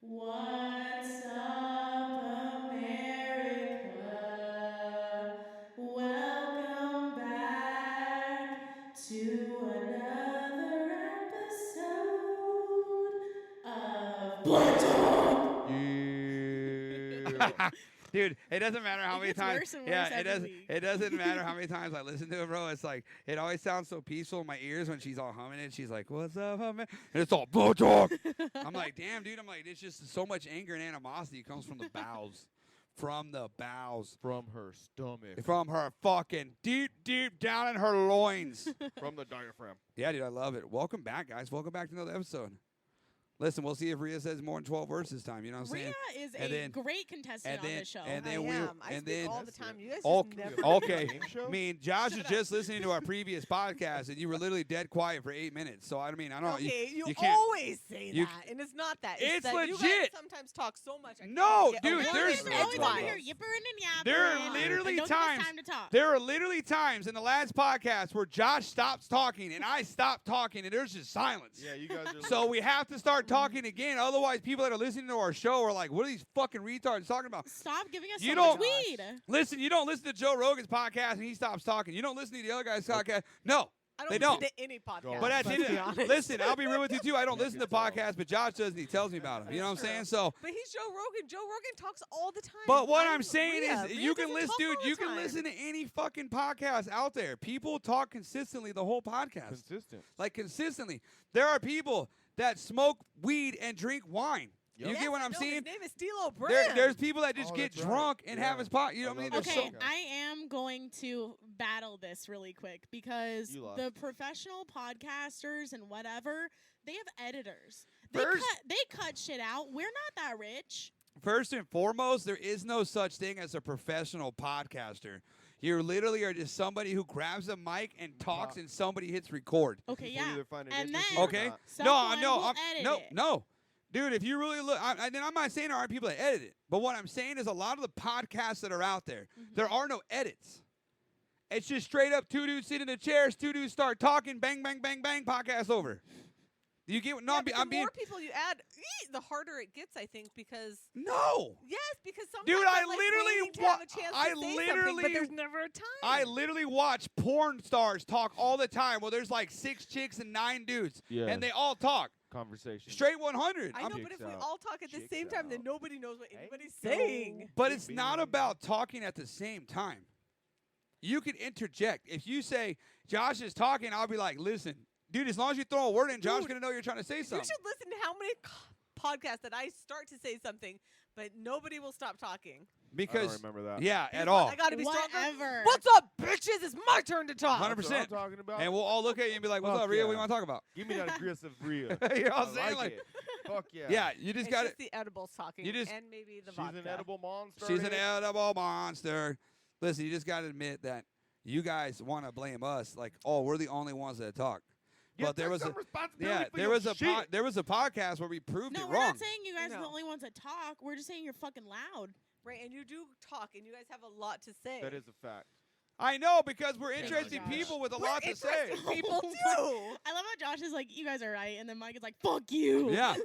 What's up, America? Welcome back to another episode of Blood Talk. Yeah. Dude, it doesn't matter how It many gets times. worse and worse yeah, every it doesn't. week. It doesn't matter how many times I listen to it, bro. It's like it always sounds so peaceful in my ears when she's all humming it. She's like, "What's up, man?" And it's all blood talk. I'm like, "Damn, dude." I'm like, "It's just so much anger and animosity comes from the bowels, from the bowels, From her stomach. from her fucking deep down in her loins." From the diaphragm. Yeah, dude, I love it. Welcome back, guys. Welcome back to another episode. Listen, we'll see if Rhea says more than 12 words this time. You know what I'm saying? Rhea is And a then- great contestant on this show. and I then am. I and speak then all the time. You guys Okay, just never. okay. Game show? I mean, Josh was Shut just listening to our previous podcast, and you were literally dead quiet for 8 minutes. So I mean, I don't know. Okay, you can't. always say you- that, and it's not that. It's that You guys legit. sometimes talk so much. I No, can't dude, get there's- over You're it. always over here Edgewise. yippering and yappering. There are literally but don't give us times. time to talk. There are literally times in the last podcast where Josh stops talking and I stop talking, and there's just silence. Yeah, you guys are. So we have to start talking again. Otherwise, people that are listening to our show are like, "What are these fucking retards talking about?" Stop giving us You so much don't- weed. Listen, you don't listen to Joe Rogan's podcast and he stops talking. You don't listen to the other guy's podcast. No, I don't they listen don't. to any podcast. But at the let's end be of honest. listen, I'll be real with you too. I don't Yeah, listen to you can tell. podcasts, but Josh does and he tells me about them. You know what I'm That's saying? true. So, But he's Joe Rogan. Joe Rogan talks all the time. but what I'm saying Rhea. is, Rhea you can doesn't listen, talk dude. all the You can time. listen to any fucking podcast out there. People talk consistently the whole podcast, consistent. like consistently. There are people that smoke weed and drink wine. Yep. You Yes, get what I I'm know. saying? His name is Stilo Brand. There's people that just Oh, get that's right. drunk and have Yeah. his pot. You know I what I mean? love There's that. Okay, so, Okay. I am going to battle this really quick because You lost. the professional podcasters and whatever, they have editors. First- They cut shit out. We're not that rich. First and foremost, there is no such thing as a professional podcaster. You literally are just somebody who grabs a mic and talks, and somebody hits record. Okay, People yeah. either find it And interesting then or Okay. not. someone no, will edit no, it. no, dude. If you really look, then I'm not saying there aren't people that edit it, but what I'm saying is a lot of the podcasts that are out there, there are no edits. It's just straight up two dudes sit in the chairs, two dudes start talking, bang, bang, bang, bang, podcast over. You get? No, Yeah, I'm, but I'm the being more people you add, the harder it gets. I think because no. yes, because sometimes Dude, I I'm, like, literally waiting to have a wa- chance I to say literally- something, but there's never a time. I literally watch porn stars talk all the time. Well, there's like 6 chicks and 9 dudes, Yeah. and they all talk Conversation. straight 100. I I'm- know, but if we Chicks all talk at the Chicks same time, then out. nobody knows what anybody's Hey, saying. But it's not about talking at the same time. You can interject. If you say, Josh is talking, I'll be like, listen, dude, as long as you throw a word in, Josh's Dude, going to know you're trying to say You something. should listen to how many podcasts that I start to say something, but nobody will stop talking. Because, I don't remember that. yeah, Here's at what, all. I gotta be stronger. Whatever. What's up, bitches? It's my turn to talk. 100%. That's what I'm talking about. And we'll all look at you and be like, what's Fuck up, Rhea? What do yeah. you want to talk about? Give me that aggressive Rhea. You know what I'm I saying? like it. Fuck yeah. Yeah, you just It's got just to. the edibles talking, You just- and maybe the She's vodka. an edible monster. She's an here. edible monster. Listen, you just got to admit that you guys want to blame us like, oh, we're the only ones that talk. Yeah, But there take was some a responsibility yeah, for there your was a shit. there was a podcast where we proved No, it we're wrong. not saying you guys are the No. only ones that talk. We're just saying you're fucking loud. Right, and you do talk, and you guys have a lot to say. That is a fact. I know because we're Thank interesting you, people with a We're lot to say. interesting people too. I love how Josh is like, you guys are right, and then Mike is like, fuck you. Yeah.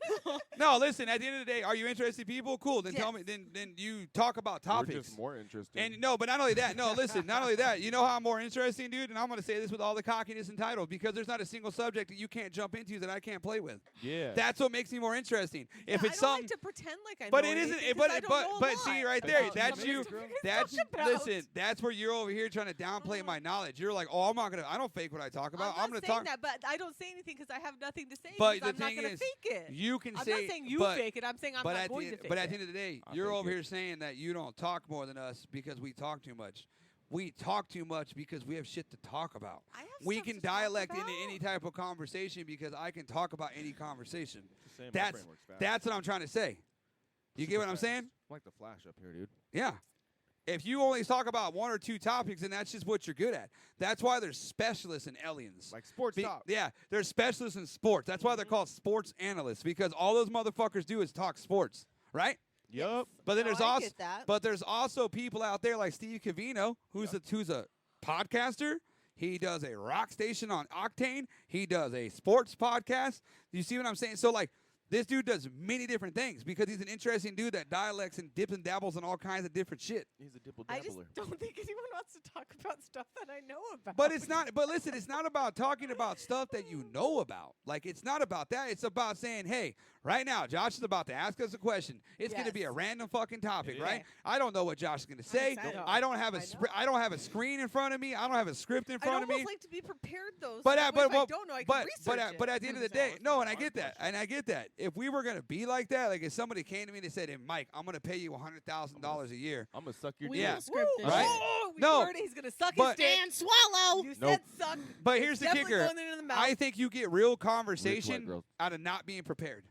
No, listen. At the end of the day, are you interested people? Cool. Then tell me. Yes. Then you talk about We're topics. just more interesting. And no, but not only that. No, listen. Not only that. You know how I'm more interesting, dude. And I'm gonna say this with all the cockiness and title because there's not a single subject that you can't jump into that I can't play with. yeah. That's what makes me more interesting. If Yeah, it's I don't something. like to pretend like I But know it isn't. anything, 'cause But I don't know a but lot see right about there. some That's of the you. stuff you guys That's talk about. listen. That's where you're over here trying to downplay my knowledge. You're like, oh, I'm not gonna. I don't fake what I talk about. I'm gonna not saying talk. that, but I don't say anything because I have nothing to say. But because the I'm thing not going is, to fake it. you can I'm say. not saying you but, fake it. I'm saying I'm but not at going the, to fake but it. at the end of the day, I you're fake over it. here saying that you don't talk more than us because we talk too much. We talk too much because we have shit to talk about. I have We stuff can to talk dialect into about. any type of conversation because I can talk about any conversation. It's the same. My That's brain works fast. that's what I'm trying to say. You get what I'm Fast. saying? I'm like the Flash up here, dude. Yeah. If you only talk about 1 or 2 topics, then that's just what you're good at. That's why there's specialists in aliens. Like sports talk. Yeah, they're specialists in sports. That's why they're called sports analysts because all those motherfuckers do is talk sports, right? Yup. But then No, there's I also get that. but there's also people out there like Steve Cavino who's a podcaster. He does a rock station on Octane. He does a sports podcast. You see what I'm saying? So like This dude does many different things because he's an interesting dude that dialects and dips and dabbles in all kinds of different shit. He's a dibble I just dabbler. don't think anyone wants to talk about stuff that I know about. But it's not. But listen, it's not about talking about stuff that you know about. Like it's not about that. It's about saying, hey, right now, Josh is about to ask us a question. It's going to be a Yes. random fucking topic, It right? is. I don't know what Josh is going to say. excited. I don't have a. I I don't have a screen in front of me. I don't have a script in I'd front of almost me. like to be prepared though. But so I- that way but if I what- don't know, I can But research but it. at the end of the 100%. day, no, and I Hard get that, question. and I get that. If we were gonna be like that, like if somebody came to me and they said, "Hey, Mike, I'm gonna pay you $100,000 a year," I'm gonna suck your We dick. Yeah. will script this. Right? shit. Oh, we No, heard it. He's gonna suck but- his dick. And swallow. You said Nope. suck. But It's here's the definitely kicker. going into the mouth. I think you get real Rich white conversation girls. out of not being prepared.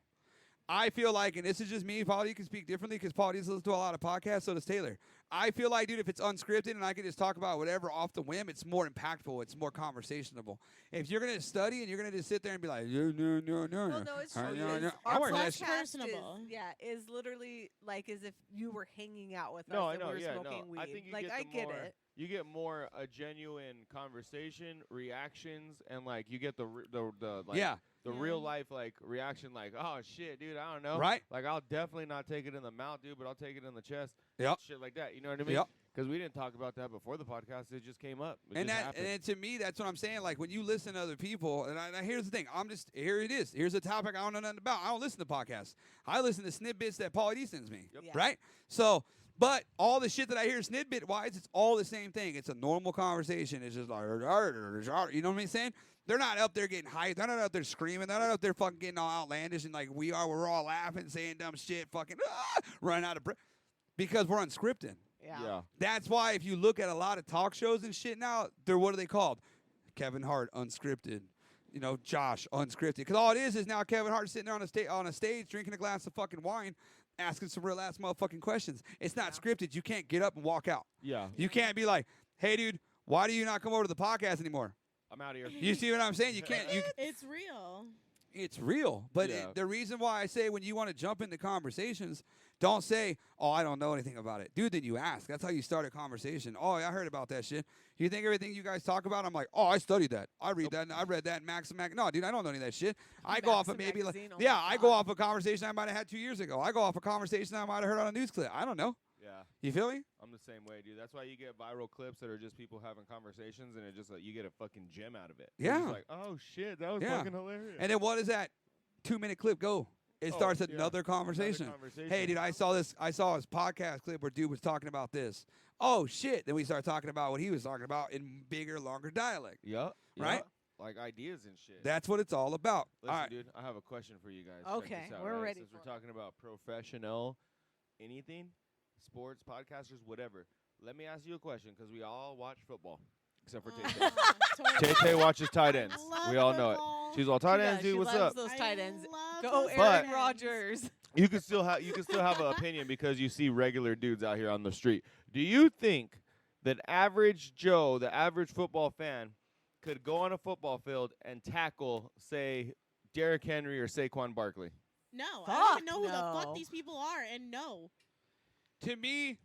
I feel like, and this is just me, Paul, you can speak differently because Paul listens to a lot of podcasts, so does Taylor. I feel like, dude, if it's unscripted and I can just talk about whatever off the whim, it's more impactful. It's more conversationable. If you're going to study and you're going to just sit there and be like, no. Well, no, it's true. because I Our work that shit. podcast is, Personable. is literally like as if you were hanging out with No, us I and know. we were Yeah, no. smoking weed. I think you like get I the get more, it. You get more a genuine conversation, reactions, and like you get the like Yeah, the Yeah. real life like reaction. Like, oh shit, dude, I don't know. right? Like I'll definitely not take it in the mouth, dude, but I'll take it in the chest. Yep. Shit like that. You know what I mean? Yep. Because we didn't talk about that before the podcast. It just came up. It And just that, happened. and to me, that's what I'm saying. Like when you listen to other people, and here's the thing: here it is. Here's a topic I don't know nothing about. I don't listen to podcasts. I listen to snippets that Paul D sends me. Yep. Yeah. Right? So, but all the shit that I hear snippet wise, it's all the same thing. It's a normal conversation. It's just like, you know what I'm saying? They're not up there getting hyped. They're not up there screaming. They're not up there fucking getting all outlandish and like we are. We're all laughing, saying dumb shit, fucking running out of breath because we're unscripted. yeah. That's why if you look at a lot of talk shows and shit now, they're what are they called? Kevin Hart unscripted. You know, Josh unscripted. Because all it is now Kevin Hart sitting there on a stage drinking a glass of fucking wine, asking some real ass motherfucking questions. It's not scripted. You can't get up and walk out. Yeah. You can't be like, hey dude, why do you not come over to the podcast anymore? I'm out of here. You see what I'm saying? You can't. It's real. It's real. But Yeah. the reason why I say when you want to jump into conversations, don't say, oh, I don't know anything about it. Dude, then you ask. That's how you start a conversation. Oh, I heard about that shit. You think everything you guys talk about, I'm like, oh, I studied that. I read that. And I read that in Max and Mac. No, dude, I don't know any of that shit. I go off of Maxim maybe like, magazine, oh yeah, my I go God. off a conversation I might have had 2 years ago. I go off a conversation I might have heard on a news clip. I don't know. Yeah. You feel me? I'm the same way, dude. That's why you get viral clips that are just people having conversations, and it just like you get a fucking gem out of it. It's Yeah. just like, oh shit, that was Yeah. fucking hilarious. And then what does that 2-minute clip go? It Oh, starts yeah. another conversation. Another conversation. Hey, dude, I saw his podcast clip where dude was talking about this. Oh shit! Then we start talking about what he was talking about in bigger, longer dialect. Yup. Right? yup. Like ideas and shit. That's what it's all about. Listen, all right. dude, I have a question for you guys. Check Okay, this out, we're right? ready Since for we're it. talking about professional anything, sports, podcasters, whatever. Let me ask you a question because we all watch football, except for Tay. Totally. Tay watches tight ends. Love We all know it. football. She's all tight She ends, does. dude. She What's loves up? those I tight ends. love Go those Aaron tight ends. Rodgers. You can still have an opinion because you see regular dudes out here on the street. Do you think that average Joe, the average football fan, could go on a football field and tackle, say, Derrick Henry or Saquon Barkley? No, I don't even Fuck know who the no. fuck these people are, and no. To me,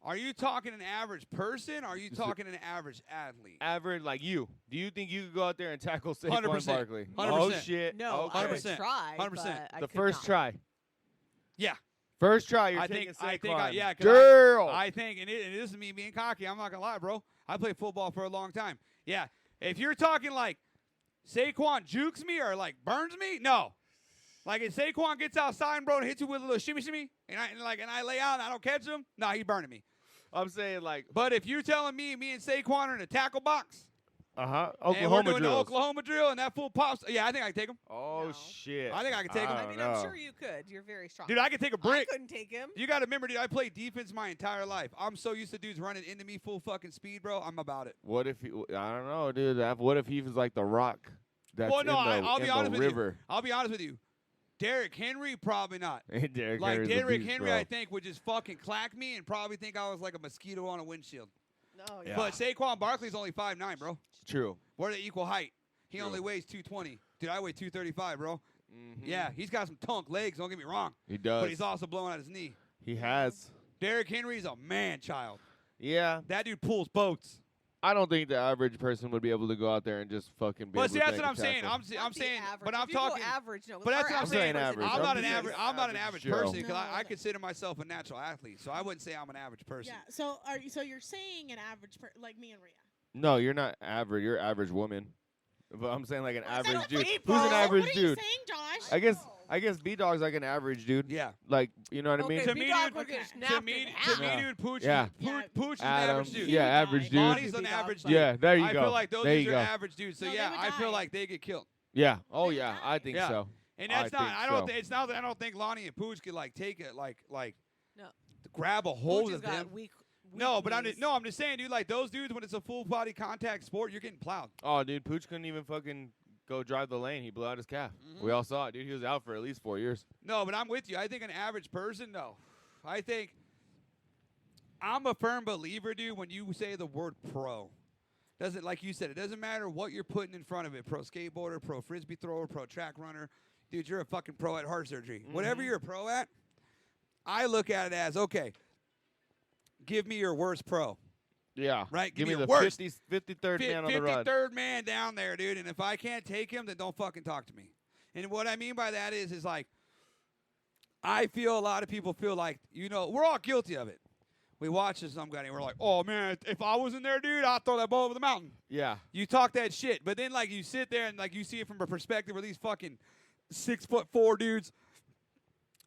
are you talking an average person? Or are you This is- talking an average athlete? Average, like you. Do you think you could go out there and tackle Saquon 100%. Barkley? 100%. Oh, shit. No, Okay. I would 100%. try. 100%. but I The could first not. try. Yeah. First try, you're I taking think Saquon. yeah, 'cause Girl. I think, and this is me being cocky. I'm not gonna lie, bro. I played football for a long time. Yeah. If you're talking like Saquon jukes me or like burns me, no. Like if Saquon gets outside, bro, and hits you with a little shimmy shimmy, and I lay out and I don't catch him, no, he burning me. I'm saying like, But if you're telling me and Saquon are in a tackle box, and we're and we're doing the drills. Oklahoma drill, and that fool pops, yeah, I think I can take him. Oh No. shit. I think I can take him. I I mean, don't I'm know. sure you could. You're very strong. Dude, I can take a I brick. couldn't take him. You got to remember, dude, I played defense my entire life. I'm so used to dudes running into me full fucking speed, bro. I'm about it. What if he? I don't know, dude. What if he was like the Rock? That's Well, no, in the, I'll be in honest the with river. you. I'll be honest with you. Derrick Henry, probably not. Derrick Like Henry's a Derrick beast, Henry, bro. I think would just fucking clack me and probably think I was like a mosquito on a windshield. No, Yeah. But Saquon Barkley's only 5'9", bro. True. We're the equal height. He True. only weighs 220. Dude, I weigh 235, bro. Mhm. Yeah, he's got some tunk legs. Don't get me wrong. He does. But he's also blowing out his knee. He has. Derrick Henry's a man child. Yeah. That dude pulls boats. I don't think the average person would be able to go out there and just fucking be But able see, to that's make what a I'm saying. tackle. I'm Not the saying, average. but I'm If you go talking. average. No, But that's our what I'm average saying. person is average. I'm not I'm an just average. saying I'm not an average average Joe. person because No, I no. consider myself a natural athlete, so I wouldn't say I'm an average person. Yeah. So so you're saying an average like me and Rhea. No, you're not average. You're average woman. But I'm saying like an Well, it's average not dude. people. Who's an average What are you dude? saying, Josh? I guess B-Dog's like an average dude. Yeah. Like, you know what I Okay, mean? To me, B-Dog dude, would get okay. snapped To me, in half. Yeah. dude, Pooch, Yeah. Pooch is an Adam, average dude. yeah, average He dude. Lonnie's an B-Dog, average but- dude. Yeah, there you I go. feel like those there dudes you are go. average dudes. So No, they yeah, would I feel die. like they get killed. Yeah. Oh They would yeah, die. I think Yeah. so. And that's I not. think I don't. so. It's not that I don't think Lonnie and Pooch could like take it like No. grab a hold Pooch has of got them. weak No, but I'm knees. just saying, dude. Like those dudes, when it's a full body contact sport, you're getting plowed. Oh, dude, Pooch couldn't even fucking go drive the lane. He blew out his calf. We all saw it, dude. He was out for at least 4 years. No, but I'm with you. I think an average person, no. I think I'm a firm believer, dude, when you say the word pro. Doesn't, like you said, it doesn't matter what you're putting in front of it. Pro skateboarder, pro frisbee thrower, pro track runner. Dude, you're a fucking pro at heart surgery. Whatever you're a pro at, I look at it as, okay, give me your worst pro. Yeah. Right? Give me your the worst. 53rd man on the run. 53rd man down there, dude. And if I can't take him, then don't fucking talk to me. And what I mean by that is like, I feel a lot of people feel like, you know, we're all guilty of it. We watch some guy and we're like, oh man, if I was in there, dude, I'd throw that ball over the mountain. Yeah. You talk that shit, but then like you sit there and like you see it from a perspective where these fucking 6'4" dudes,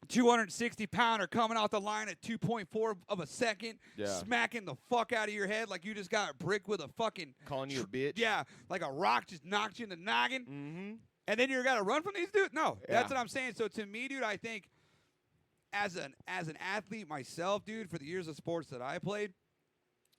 260-pounder coming off the line at 2.4 of a second, Yeah. smacking the fuck out of your head like you just got a brick with a fucking Calling you a bitch. yeah, like a rock just knocked you in the noggin. Mm-hmm. And then you're gonna run from these dudes? No, Yeah. that's what I'm saying. So to me, dude, I think as an athlete myself, dude, for the years of sports that I played,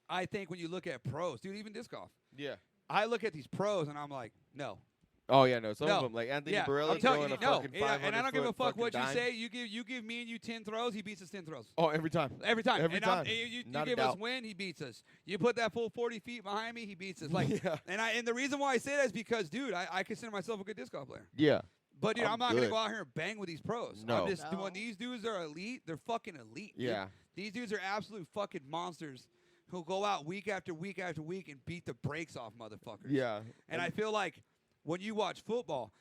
I think when you look at pros, dude, even disc golf, Yeah. I look at these pros and I'm like, no. Oh yeah, no. Some No. of them, like Anthony Yeah, Barilla, I'm telling throwing you, a no. fucking Yeah, 500 and I don't give a foot fuck fucking what dime. you say. You give me and you 10 throws, he beats us 10 throws. Oh, every time. Every time. Every and time. You Not a give us doubt. win, he beats us. You put that full 40 feet behind me, he beats us. Like, Yeah. and the reason why I say that is because, dude, I consider myself a good disc golf player. Yeah. But dude, I'm I'm not gonna good. go out here and bang with these pros. No. I'm just No. when these dudes are elite, they're fucking elite. dude. Yeah. These dudes are absolute fucking monsters who go out week after week after week and beat the brakes off motherfuckers. Yeah. And I feel like when you watch football,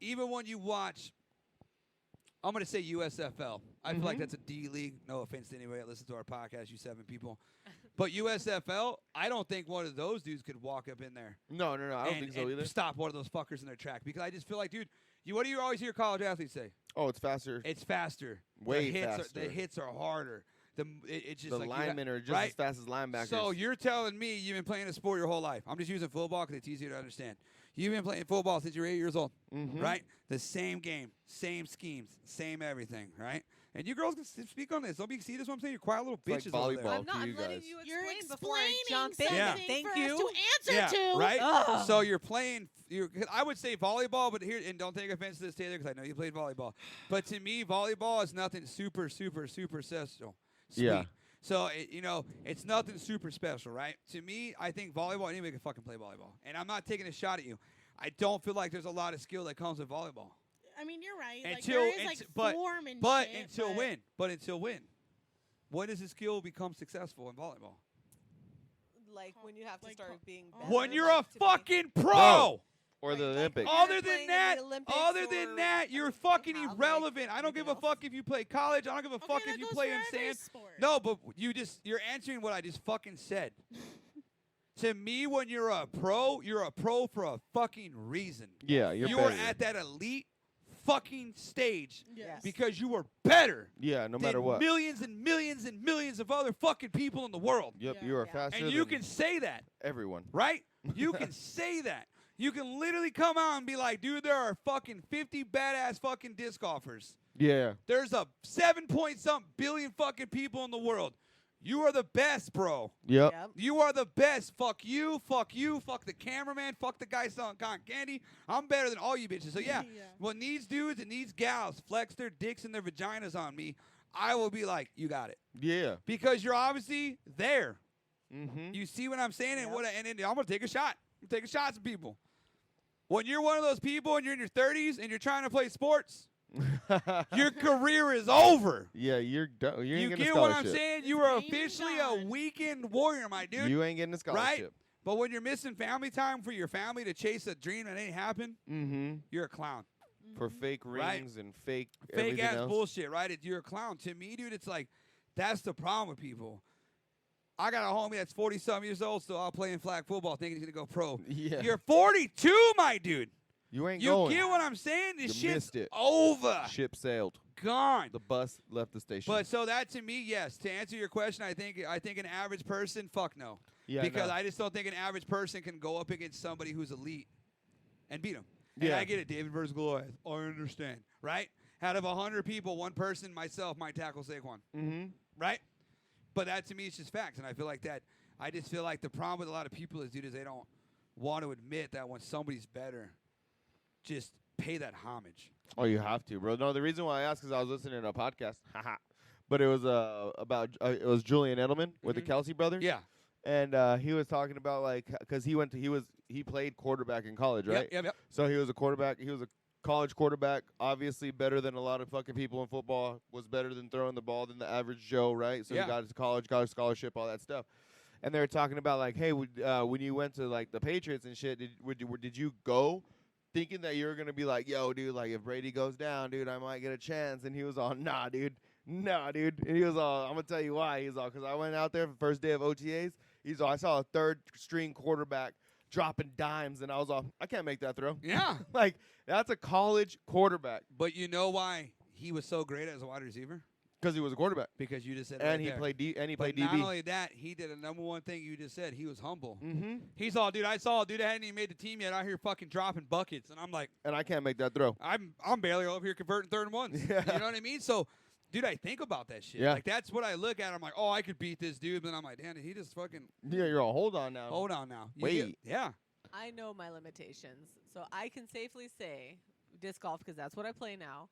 even when you watch, I'm gonna say USFL. I feel like Mhm. that's a D league. No offense to anybody that listens to our podcast, you 7 people. But USFL, I don't think one of those dudes could walk up in there No, I don't and, think so and either. stop one of those fuckers in their track because I just feel like, dude, what do you always hear college athletes say? Oh, it's faster. It's faster. Way the hits faster. the hits are harder. It's just The like linemen are just right? as fast as linebackers. So you're telling me you've been playing a sport your whole life. I'm just using football because it's easier to understand. You've been playing football since you're 8 years old, Mhm. right? The same game, same schemes, same everything, right? And you girls can speak on this. Don't be see this. What I'm saying. You're quiet little It's bitches like over there. volleyball. I'm not. to I'm you letting guys. you You're explain before I explaining jump in. Yeah. something Thank for you. us to answer Yeah, to. right. Ugh. So you're playing. I would say volleyball, but here, and don't take offense to this, Taylor, because I know you played volleyball. But to me, volleyball is nothing super special. Sweet. Yeah. So it's nothing super special, right? To me, I think volleyball. Anybody can fucking play volleyball, and I'm not taking a shot at you. I don't feel like there's a lot of skill that comes with volleyball. I mean, you're right. Until- like, there is like but- form and But shit, until but when? But until when? When does a skill become successful in volleyball? Like when you have to Like, start being better. When you're like a to be- fucking pro. Pro. Or Like- the like Olympics. you're Other playing than in the Olympics or you're you fucking have, like, irrelevant. I don't give a anything fuck if you play college. I don't give a okay, fuck that if you goes play for in every sand. sport. No, but you're answering what I just fucking said. To me, when you're a pro for a fucking reason. Yeah, you're You are better. at that elite fucking stage Yes. because you were better Yeah, no than matter what. millions and millions and millions of other fucking people in the world. Yep, Yeah. you are Yeah. faster And you than can say that, everyone. right? You can say that. You can literally come out and be like, dude, there are fucking 50 badass fucking disc golfers. Yeah. There's a 7-point-something billion fucking people in the world. You are the best, bro. Yep. Yep. You are the best. Fuck you, fuck the cameraman, fuck the guy selling cotton candy. I'm better than all you bitches. So yeah, Yeah. when these dudes and these gals flex their dicks and their vaginas on me, I will be like, you got it. Yeah. Because you're obviously there. Mm-hmm. You see what I'm saying? And Yep. and I'm gonna take a shot. I'm taking shots at people. When you're one of those people and you're in your 30s and you're trying to play sports, your career is over. Yeah, you're done. You ain't You getting get a what scholarship. I'm saying? You It's are game officially a on. weekend warrior, my dude. You ain't getting a scholarship. But when you're missing family time for your family to chase a dream that ain't happen, Mm-hmm. you're a clown. For fake Right. rings and fake Fake everything ass else. bullshit, right? You're a clown. To me, dude, it's like that's the problem with people. I got a homie that's 40-something years old still out playing flag football thinking he's going to go pro. Yeah. You're 42, my dude. You ain't You going. get what I'm saying? This You shit's missed it. over. Ship sailed. Gone. The bus left the station. But so that to me, yes. To answer your question, I think an average person, fuck no. yeah, Because no. I just don't think an average person can go up against somebody who's elite and beat him. And Yeah. I get it, David versus Goliath. I understand, right? Out of 100 people, one person, myself, might tackle Saquon, Mm-hmm. right? But that to me is just facts, and I feel like that. I just feel like the problem with a lot of people is, dude, is they don't want to admit that when somebody's better, just pay that homage. Oh, you have to, bro. No, the reason why I asked is I was listening to a podcast, but it was about it was Julian Edelman with the Mhm. Kelsey brothers. Yeah. And he was talking about like because he played quarterback in college, right? Yep. So he was a quarterback. He was a college quarterback, obviously better than a lot of fucking people in football. Was better than throwing the ball than the average Joe, right? So Yeah. he got to college, got a scholarship, all that stuff. And they were talking about like, hey, when you went to like the Patriots and shit, did you go thinking that you were gonna be like, yo, dude, like if Brady goes down, dude, I might get a chance? And he was all, nah, dude. And he was all, I'm gonna tell you why. He's all, because I went out there for the first day of OTAs. He's all, I saw a third string quarterback dropping dimes, and I was all, I can't make that throw. Yeah. Like that's a college quarterback But you know why he was so great as a wide receiver? because he was a quarterback, Because you just said it and right he there. played But played not DB. only that, he did a number one thing you just said. He was humble. Mm-hmm. He's all, dude, I saw a dude that hadn't even made the team yet out here fucking dropping buckets. And I'm like, And I can't make that throw. I'm barely over here converting third and ones. Yeah. You know what I mean? So, dude, I think about that shit. Yeah. Like, that's what I look at. I'm like, oh, I could beat this dude. But then I'm like, damn, he just fucking, Yeah, you're all, hold on now. hold on now. You Wait. get- yeah. I know my limitations, so I can safely say disc golf because that's what I play now.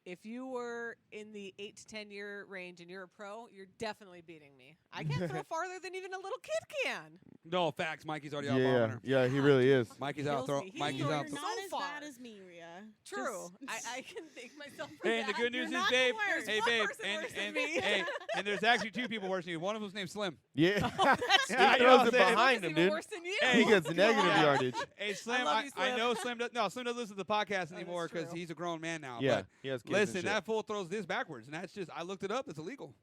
If you were in the 8 to 10 year range and you're a pro, you're definitely beating me. I can't throw farther than even a little kid can. No, facts. Mikey's already out Yeah, bombing her. yeah, he really is. Mikey's Kills out throw. me. He's Mikey's throwing out. You're Throw. not so as far. bad as me, Rhea. True. Just- I can thank myself for Hey, and the that. good You're news is, not the babe. worst. Hey, One babe. person And, worse than and, me. hey, and there's actually two people worse than you. One of them's named Slim. Yeah, Yeah, he you know what throws I'm it saying? behind It's him, even dude. worse than you. Hey, He gets negative Yeah. yardage. Hey, Slim, love you, I Slim. know Slim. Slim doesn't listen to the podcast anymore that's because true. he's a grown man now. Yeah, But he has kids and listen, shit. that fool throws this backwards, and that's just I looked it up. It's illegal.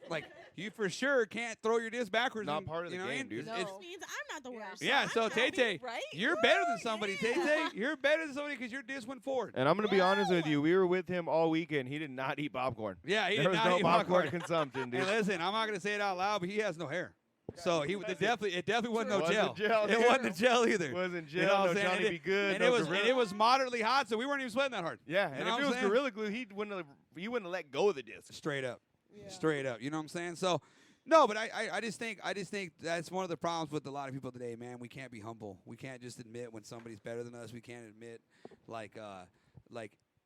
Like you for sure can't throw your disc backwards. Not and- part of the you know what I game, mean? dude. No. It's- Which means I'm not the Yeah. worst. yeah. I'm So happy. Tay, right? you're better than somebody. Yeah. Tay, you're better than somebody because your disc went forward. And I'm gonna be honest with you, we were with him all weekend. He did not eat popcorn. Yeah, he There did was not no eat popcorn consumption, Hey, dude. listen, I'm not gonna say it out loud, but he has no hair. So it definitely wasn't no Wasn't gel. gel, It dude. wasn't the gel either. Wasn't You know jail, what no I'm saying? Johnny And Be Good, and no it was Gorilla. and it was moderately hot, so we weren't even sweating that hard. Yeah, You and know if what it I'm was saying? Gorilla Glue, he wouldn't have let go of the disc. Straight up. Yeah. Straight up. You know what I'm saying? So no, but I just think that's one of the problems with a lot of people today, man. We can't be humble. We can't just admit when somebody's better than us. We can't admit like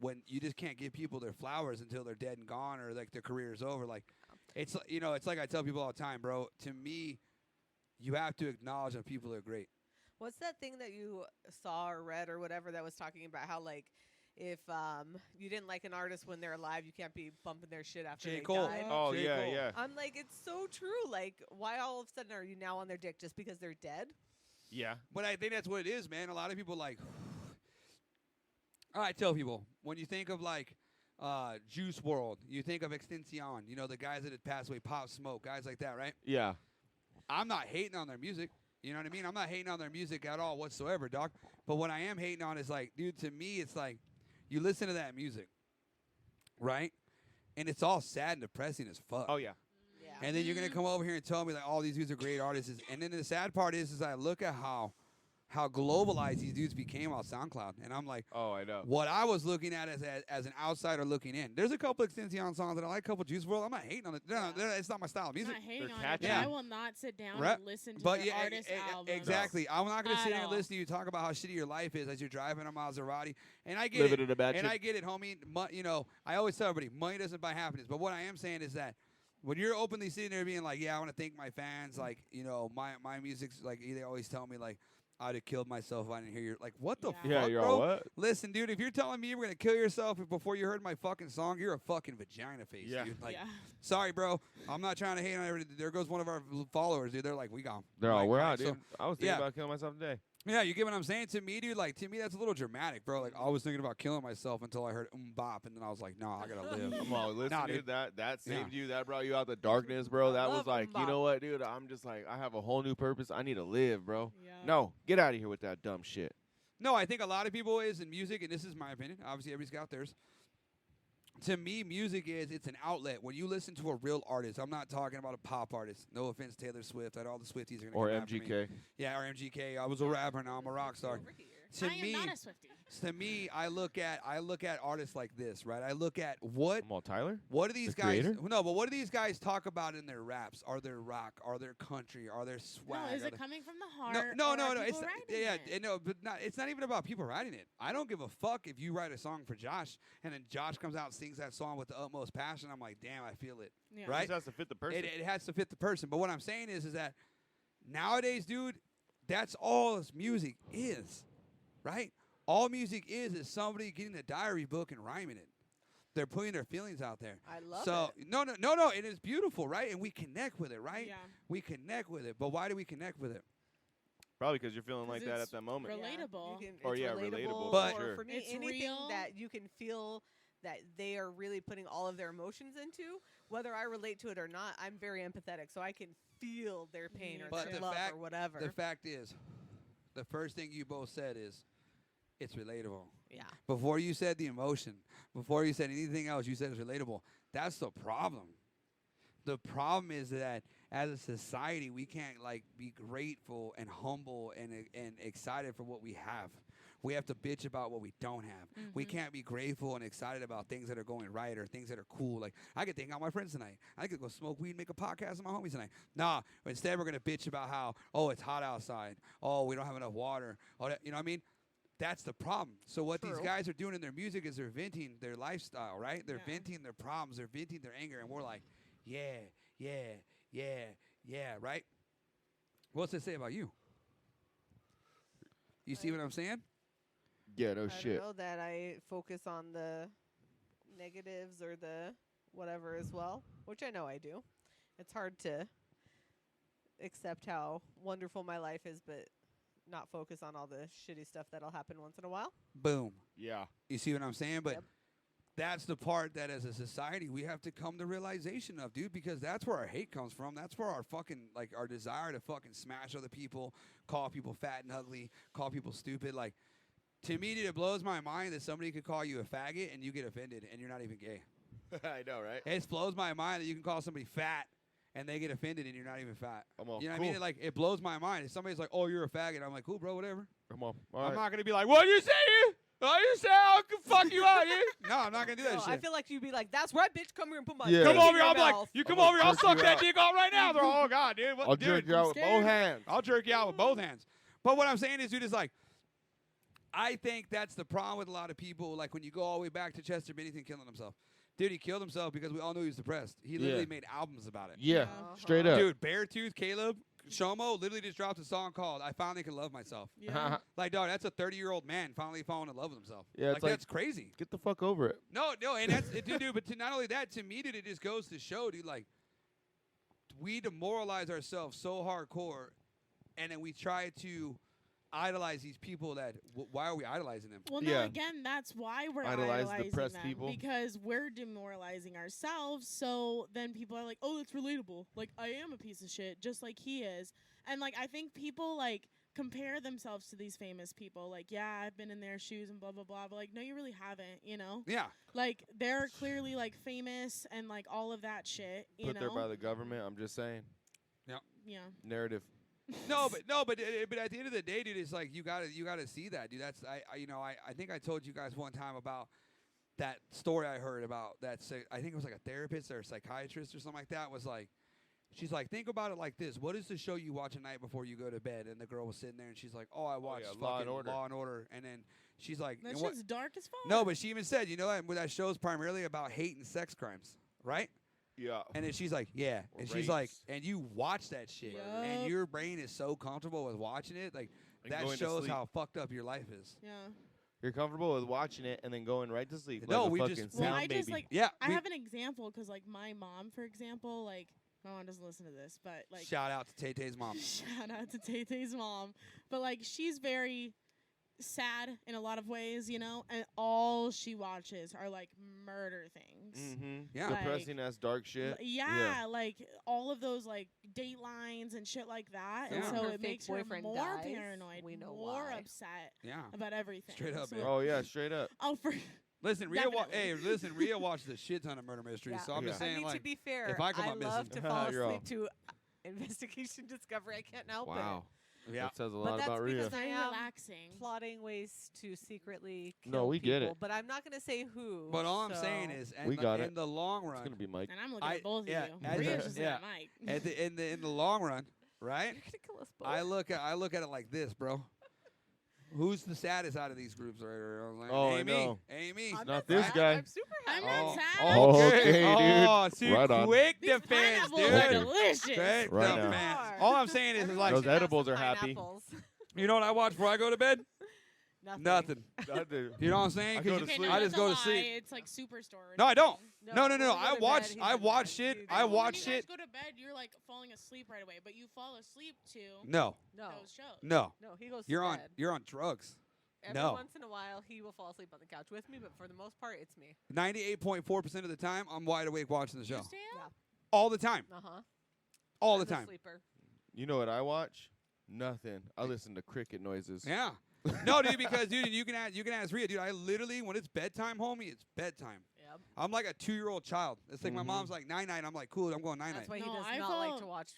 when you just can't give people their flowers until they're dead and gone or like their career is over. Like it's it's like I tell people all the time, bro. To me, you have to acknowledge when people are great. What's that thing that you saw or read or whatever that was talking about how like if you didn't like an artist when they're alive, you can't be bumping their shit after J. they Cole. died. Oh J. yeah, Cole. yeah, I'm like, it's so true. Like, why all of a sudden are you now on their dick just because they're dead? yeah. But I think that's what it is, man. A lot of people like. I tell people when you think of like Juice World, you think of Extension. You know the guys that had passed away, Pop Smoke, guys like that, right? Yeah. I'm not hating on their music. You know what I mean? I'm not hating on their music at all whatsoever, doc. But what I am hating on is like, dude, to me, it's like you listen to that music, right? And it's all sad and depressing as fuck. Oh yeah. Yeah. And then you're gonna come over here and tell me that all these dudes are great artists. And then the sad part is I look at how globalized these dudes became on SoundCloud, and I'm like, Oh, I know. what I was looking at as an outsider looking in. There's a couple Extension songs that I like, a couple Juice WRLD. I'm not hating on it. It's not my style of music. Not hating They're on it, catchy. but Yeah. I will not sit down Right. and listen to But their yeah, artist albums. exactly. I'm not gonna At sit here and all. listen to you talk about how shitty your life is as you're driving a Maserati. And I get Living it. in a bad And shit. I get it, homie. I always tell everybody, money doesn't buy happiness. But what I am saying is that when you're openly sitting there being like, yeah, I want to thank my fans, like, my music's like, they always tell me like, I'd have killed myself if I didn't hear your what the Yeah. fuck, you're bro? all what? Listen, dude, if you're telling me you were gonna kill yourself before you heard my fucking song, you're a fucking vagina face, Yeah. dude. Like, yeah. sorry, bro. I'm not trying to hate on everybody. There goes one of our followers, dude. They're like, we gone. They're all, Like, we're right, out, dude. so- I was thinking yeah. about killing myself today. yeah, you get what I'm saying? To me, dude, like, to me, that's a little dramatic, bro. Like, I was thinking about killing myself until I heard bop, and then I was like, no, I gotta live. Come on, listen, Nah, dude. dude. That Yeah. saved you. That brought you out the darkness, bro. I That was love like, you Mbop. know what, dude? I'm just like, I have a whole new purpose. I need to live, bro. Yeah. No, get out of here with that dumb shit. No, I think a lot of people is in music, and this is my opinion. Obviously, everybody's got theirs. To me, music it's an outlet. When you listen to a real artist, I'm not talking about a pop artist. No offense, Taylor Swift. All the Swifties are gonna Or come after me. MGK. Yeah, or MGK. I was a rapper, now I'm a rock star. Over here. To I am me, not a Swiftie. to me, I look at artists like this, right? I look at what Come on, Tyler. do these The guys? creator? No, but what do these guys talk about in their raps? Are there rock? Are there country? Are there swag? No, is Are it there- coming from the no, heart? no, or no, are no. It's people not, writing it? no, but not. It's not even about people writing it. I don't give a fuck if you write a song for Josh and then Josh comes out and sings that song with the utmost passion. I'm like, damn, I feel it. Yeah. Right? It just has to fit the person. It has to fit the person. But what I'm saying is that nowadays, dude, that's all this music is, right? All music is somebody getting a diary book and rhyming it. They're putting their feelings out there. I love So it. no, it is beautiful, right? And we connect with it, right? Yeah. We connect with it. But why do we connect with it? Probably because you're feeling 'Cause like that it's at that moment. rela- Relatable. You can, Or, it's yeah, relatable. relatable, But- or sure. for me, It's anything real. that you can feel that they are really putting all of their emotions into, whether I relate to it or not, I'm very empathetic, so I can feel their pain Me or But their the love fact- or whatever. The fact is, the first thing you both said is, it's relatable. yeah. Before you said the emotion, before you said anything else, you said it's relatable. That's the problem. The problem is that as a society, we can't like be grateful and humble and excited for what we have. We have to bitch about what we don't have. We can't be grateful and excited about things that are going right or things that are cool. Like, I could hang out with my friends tonight. I could go smoke weed and make a podcast with my homies tonight. Nah, instead we're going to bitch about how, oh, it's hot outside. Oh, we don't have enough water. Oh, you know what I mean? That's the problem. So what these True. guys are doing in their music is they're venting their lifestyle, right? They're Yeah. venting their problems. They're venting their anger. And we're like, yeah, right? What's it say about you? You see what I'm saying? Yeah, no I shit. don't know that I focus on the negatives or the whatever as well, which I know I do. It's hard to accept how wonderful my life is, but not focus on all the shitty stuff that'll happen once in a while. Boom. Yeah. You see what I'm saying? But Yep. that's the part that as a society we have to come to realization of, dude, because that's where our hate comes from. That's where our fucking, like, our desire to fucking smash other people, call people fat and ugly, call people stupid. Like, to me, dude, it blows my mind that somebody could call you a faggot and you get offended and you're not even gay. I know, right? It blows my mind that you can call somebody fat and they get offended and you're not even fat. Come on. You know what cool. I mean? Like, it blows my mind. If somebody's like, oh, you're a faggot, I'm like, cool, bro, whatever. Come on. All I'm right. not going to be like, what you say? Oh, you say I can fuck you out, yeah? No, I'm not going to do that No, shit. I feel like you'd be like, "That's right, bitch. Come here and put my Yeah. dick Come in over here. your I'm like, mouth." you come I'm over here. I'll gonna suck jerk you that out. dick off right now. They're all, oh, God, dude. What, I'll dude, jerk you out with both hands. I'll jerk you out with both hands. But what I'm saying is, dude, is like, I think that's the problem with a lot of people. Like, when you go all the way back to Chester Bennington killing himself. Dude, he killed himself because we all knew he was depressed. He literally Yeah. made albums about it. Yeah. Uh-huh. Straight up. Dude, Beartooth, Caleb, Shomo literally just dropped a song called I Finally Can Love Myself. Yeah. Like, dog, that's a 30-year-old man finally falling in love with himself. Yeah, it's like- that's crazy. Get the fuck over it. No, and that's it, dude. But not only that, to me, dude, it just goes to show, dude, like, we demoralize ourselves so hardcore, and then we try to idolize these people that, why are we idolizing them? Well, no, Yeah. again, that's why we're Idolize idolizing depressed them, people. because we're demoralizing ourselves. So then people are like, "Oh, that's relatable. Like, I am a piece of shit, just like he is." And like, I think people like compare themselves to these famous people. Like, yeah, I've been in their shoes and blah blah blah. But like, no, you really haven't. You know, Yeah. like they're clearly like famous and like all of that shit. You Put know, there by the government. I'm just saying. yeah. Narrative. But at the end of the day, dude, it's like you gotta see that, dude. That's I think I told you guys one time about that story I heard about that. I think it was like a therapist or a psychiatrist or something like that. Was like, she's like, think about it like this: what is the show you watch at night before you go to bed? And the girl was sitting there and she's like, oh, I watch yeah, fucking Law and Order. Law and Order. And then she's like, That "And what-" shit's dark as fuck. No, but she even said, you know that that show's primarily about hate and sex crimes, right? Yeah. And then she's like, yeah. Or And she's like, rapes. and you watch that shit. Yup. And your brain is so comfortable with watching it. Like, And that going to shows sleep. how fucked up your life is. Yeah. You're comfortable with watching it and then going right to sleep. No, like a we fucking just- Well, sound I just baby. like Yeah, I we- have an example because like my mom, for example, like my mom doesn't listen to this, but like shout out to Tay Tay's mom. shout out to Tay Tay's mom, but like she's very sad in a lot of ways, you know, and all she watches are like murder things. Mm-hmm. Yeah. Like, Depressing ass dark shit. Yeah, like all of those like Datelines and shit like that, and Yeah. so Her it fake makes her boyfriend more dies, paranoid, we know more why. upset Yeah. about everything. Straight up, So- man. Oh yeah, straight up. Oh, for Listen, Definitely. Rhea watches a shit ton of murder mysteries. Yeah. So I'm just Yeah. saying, I mean, to like, be fair, if I come up love missing- to fall You're asleep off. to Investigation Discovery. I can't help Wow. yeah. That says a But lot that's about Rhea. because I very am relaxing. it. Plotting ways to secretly kill No, we get people, it. but I'm not going to say who. But all I'm so- saying is, We got it. in the long It's run, gonna be Mike. And I'm looking I- at both yeah, of you. as Rhea's a- just yeah. at Mike. in the long run, right? You're going to kill us both. I look at it like this, bro. Who's the saddest out of these groups? Right? Oh, I Amy. know. Amy. I'm not sad. this guy. I'm super I'm happy. not sad. Oh, okay, dude. Oh, see, Right on. quick These defense, pineapples are dude. delicious. Quick Right now. defense. Are. All I'm saying is Everyone like, Those should have edibles some are happy. pineapples. you know what I watch before I go to bed? Nothing. Nothing. Nothing. You know what I'm saying? I go 'Cause to you- Okay, sleep. no, I that's just a go to lie. sleep. It's like Superstore. or No, I don't. something. No. when we go I to watch. bed, he I does watch that. shit. He I does. watch when you shit. guys go to bed, you're like falling asleep right away, but you fall asleep to No. No. those shows. No. No, he goes You're to on. bed. You're on drugs. Every no. once in a while, he will fall asleep on the couch with me, but for the most part, it's me. 98.4% of the time, I'm wide awake watching the You show. stay up? All the time. Uh-huh. All the I'm a time. sleeper. You know what I watch? Nothing. I listen to cricket noises. Yeah. No, dude, because dude, you can ask Rhea, dude. I literally, when it's bedtime, homie, it's bedtime. Yep. I'm like a 2-year-old child. It's like my Mhm. mom's like 9-9. I'm like, cool. I'm going 9-9. That's why he No, does I not like fall- to watch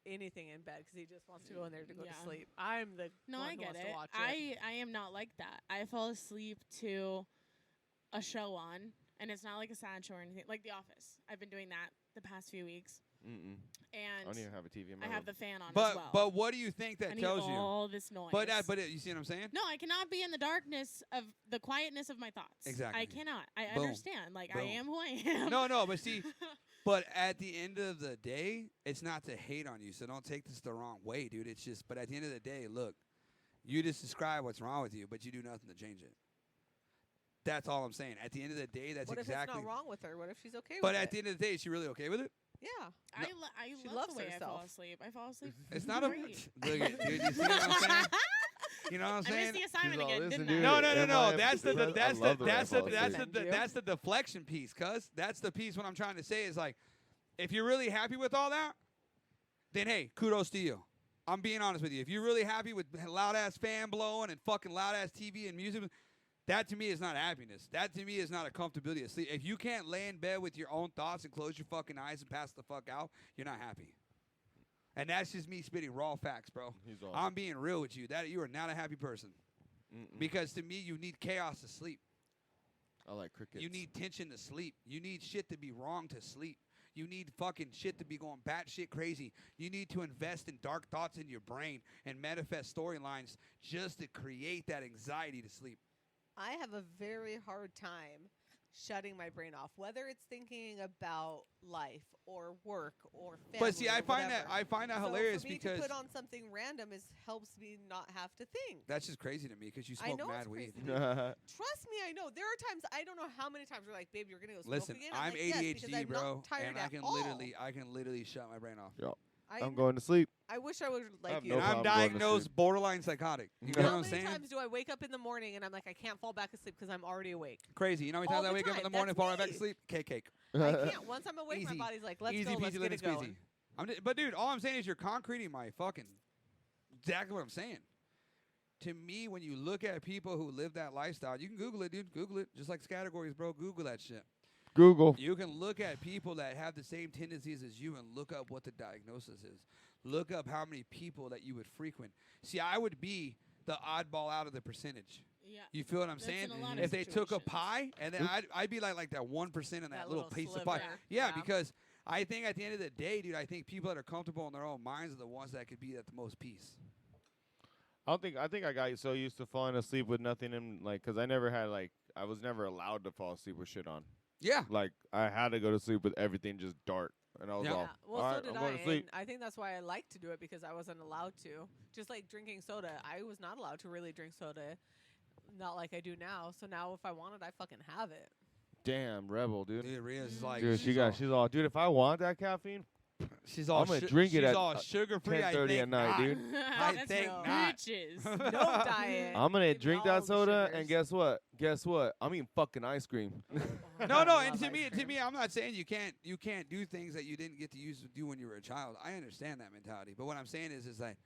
anything in bed because he just wants to go in there to go Yeah. to sleep. I'm the No, one I who get wants it. to watch it. I am not like that. I fall asleep to a show on, and it's not like a sad show or anything. Like The Office. I've been doing that the past few weeks, Mm-mm. I and don't even have a TV in my I have room. the fan on But as well. but what do you think I that need tells you? all this noise. But you see what I'm saying? no, I cannot be in the darkness of the quietness of my thoughts. Exactly. I cannot. I Boom. understand. Like I Boom. am who I am. No, but see, but at the end of the day, it's not to hate on you. So don't take this the wrong way, dude. It's just, but at the end of the day, look, you just describe what's wrong with you, but you do nothing to change it. That's all I'm saying. At the end of the day, that's What if exactly. it's not wrong with her? What if she's okay But with at it? the end of the day, is she really okay with it? Yeah. I She love loves the way I fall herself. asleep. I fall asleep. It's not a. great. Look at, dude, you see what I'm saying? You know what I'm I missed saying? the assignment all, again, "Listen, didn't dude, I? No. Am I- That's the I love the way I fall asleep. that's the deflection piece, cuz that's the piece. What I'm trying to say is like, if you're really happy with all that, then hey, kudos to you. I'm being honest with you. If you're really happy with loud ass fan blowing and fucking loud ass TV and music, that to me is not happiness. That to me is not a comfortability of sleep. If you can't lay in bed with your own thoughts and close your fucking eyes and pass the fuck out, you're not happy. And that's just me spitting raw facts, bro. He's all. I'm being real with you. That you are not a happy person. Mm-mm. Because to me, you need chaos to sleep. I like crickets. You need tension to sleep. You need shit to be wrong to sleep. You need fucking shit to be going batshit crazy. You need to invest in dark thoughts in your brain and manifest storylines just to create that anxiety to sleep. I have a very hard time shutting my brain off, whether it's thinking about life or work or family. But see, or I find that whatever. hilarious so for me because to put on something random helps me not have to think. that's just crazy to me because you I smoke know mad it's weed. crazy. Trust me, I know. There are times I don't know how many times we're like, "Babe, you're gonna go smoke Listen, again." I'm like, yes, because ADHD, I'm bro, not tired and I at can all. literally shut my brain off. I'm going to sleep. I wish I was like have you. no And I'm problem going to diagnosed sleep. borderline psychotic. You know How what I'm many saying? times do I wake up in the morning and I'm like, I can't fall back asleep because I'm already awake? Crazy. You know how many All times I the wake up in time. the morning and That's fall right back me. to sleep? Cake. I can't. Once I'm awake, Easy. my body's like, let's Easy go, let's peasy, get lemon it going. squeezy. But dude, all I'm saying is you're concreting my fucking exactly what I'm saying. To me, when you look at people who live that lifestyle, you can Google it, dude. Google it. Just like categories, bro. Google that shit. Google. You can look at people that have the same tendencies as you and look up what the diagnosis is. Look up how many people that you would frequent. See, I would be the oddball out of the percentage. Yeah. You feel what I'm That's saying? in a lot of If they took a situations. pie, and then I'd be like that 1% in that That little little piece of sliver. pie. Yeah, Yeah. because I think at the end of the day, dude, I think people that are comfortable in their own minds are the ones that could be at the most peace. I think I got so used to falling asleep with nothing in like because I never had like I was never allowed to fall asleep with shit on. Yeah. Like I had to go to sleep with everything just dark. and I was Yeah. all, Yeah. Well, all so right, did I'm I. going to sleep. And I think that's why I like to do it because I wasn't allowed to. Just like drinking soda, I was not allowed to really drink soda, not like I do now. So now, if I want it, I fucking have it. Damn, rebel, dude. Dude, Rhea's like, Dude, she's all, dude. If I want that caffeine, she's all, I'm gonna drink it she's at, all sugar free. 10:30 at night, dude. I That's think no not. bitches. No diet. I'm gonna Give me drink all that the soda, sugars. and guess what? I'm eating fucking ice cream. Oh, No, I no, love and to ice me, cream. I'm not saying you can't do things that you didn't get to do when you were a child. I understand that mentality, but what I'm saying is like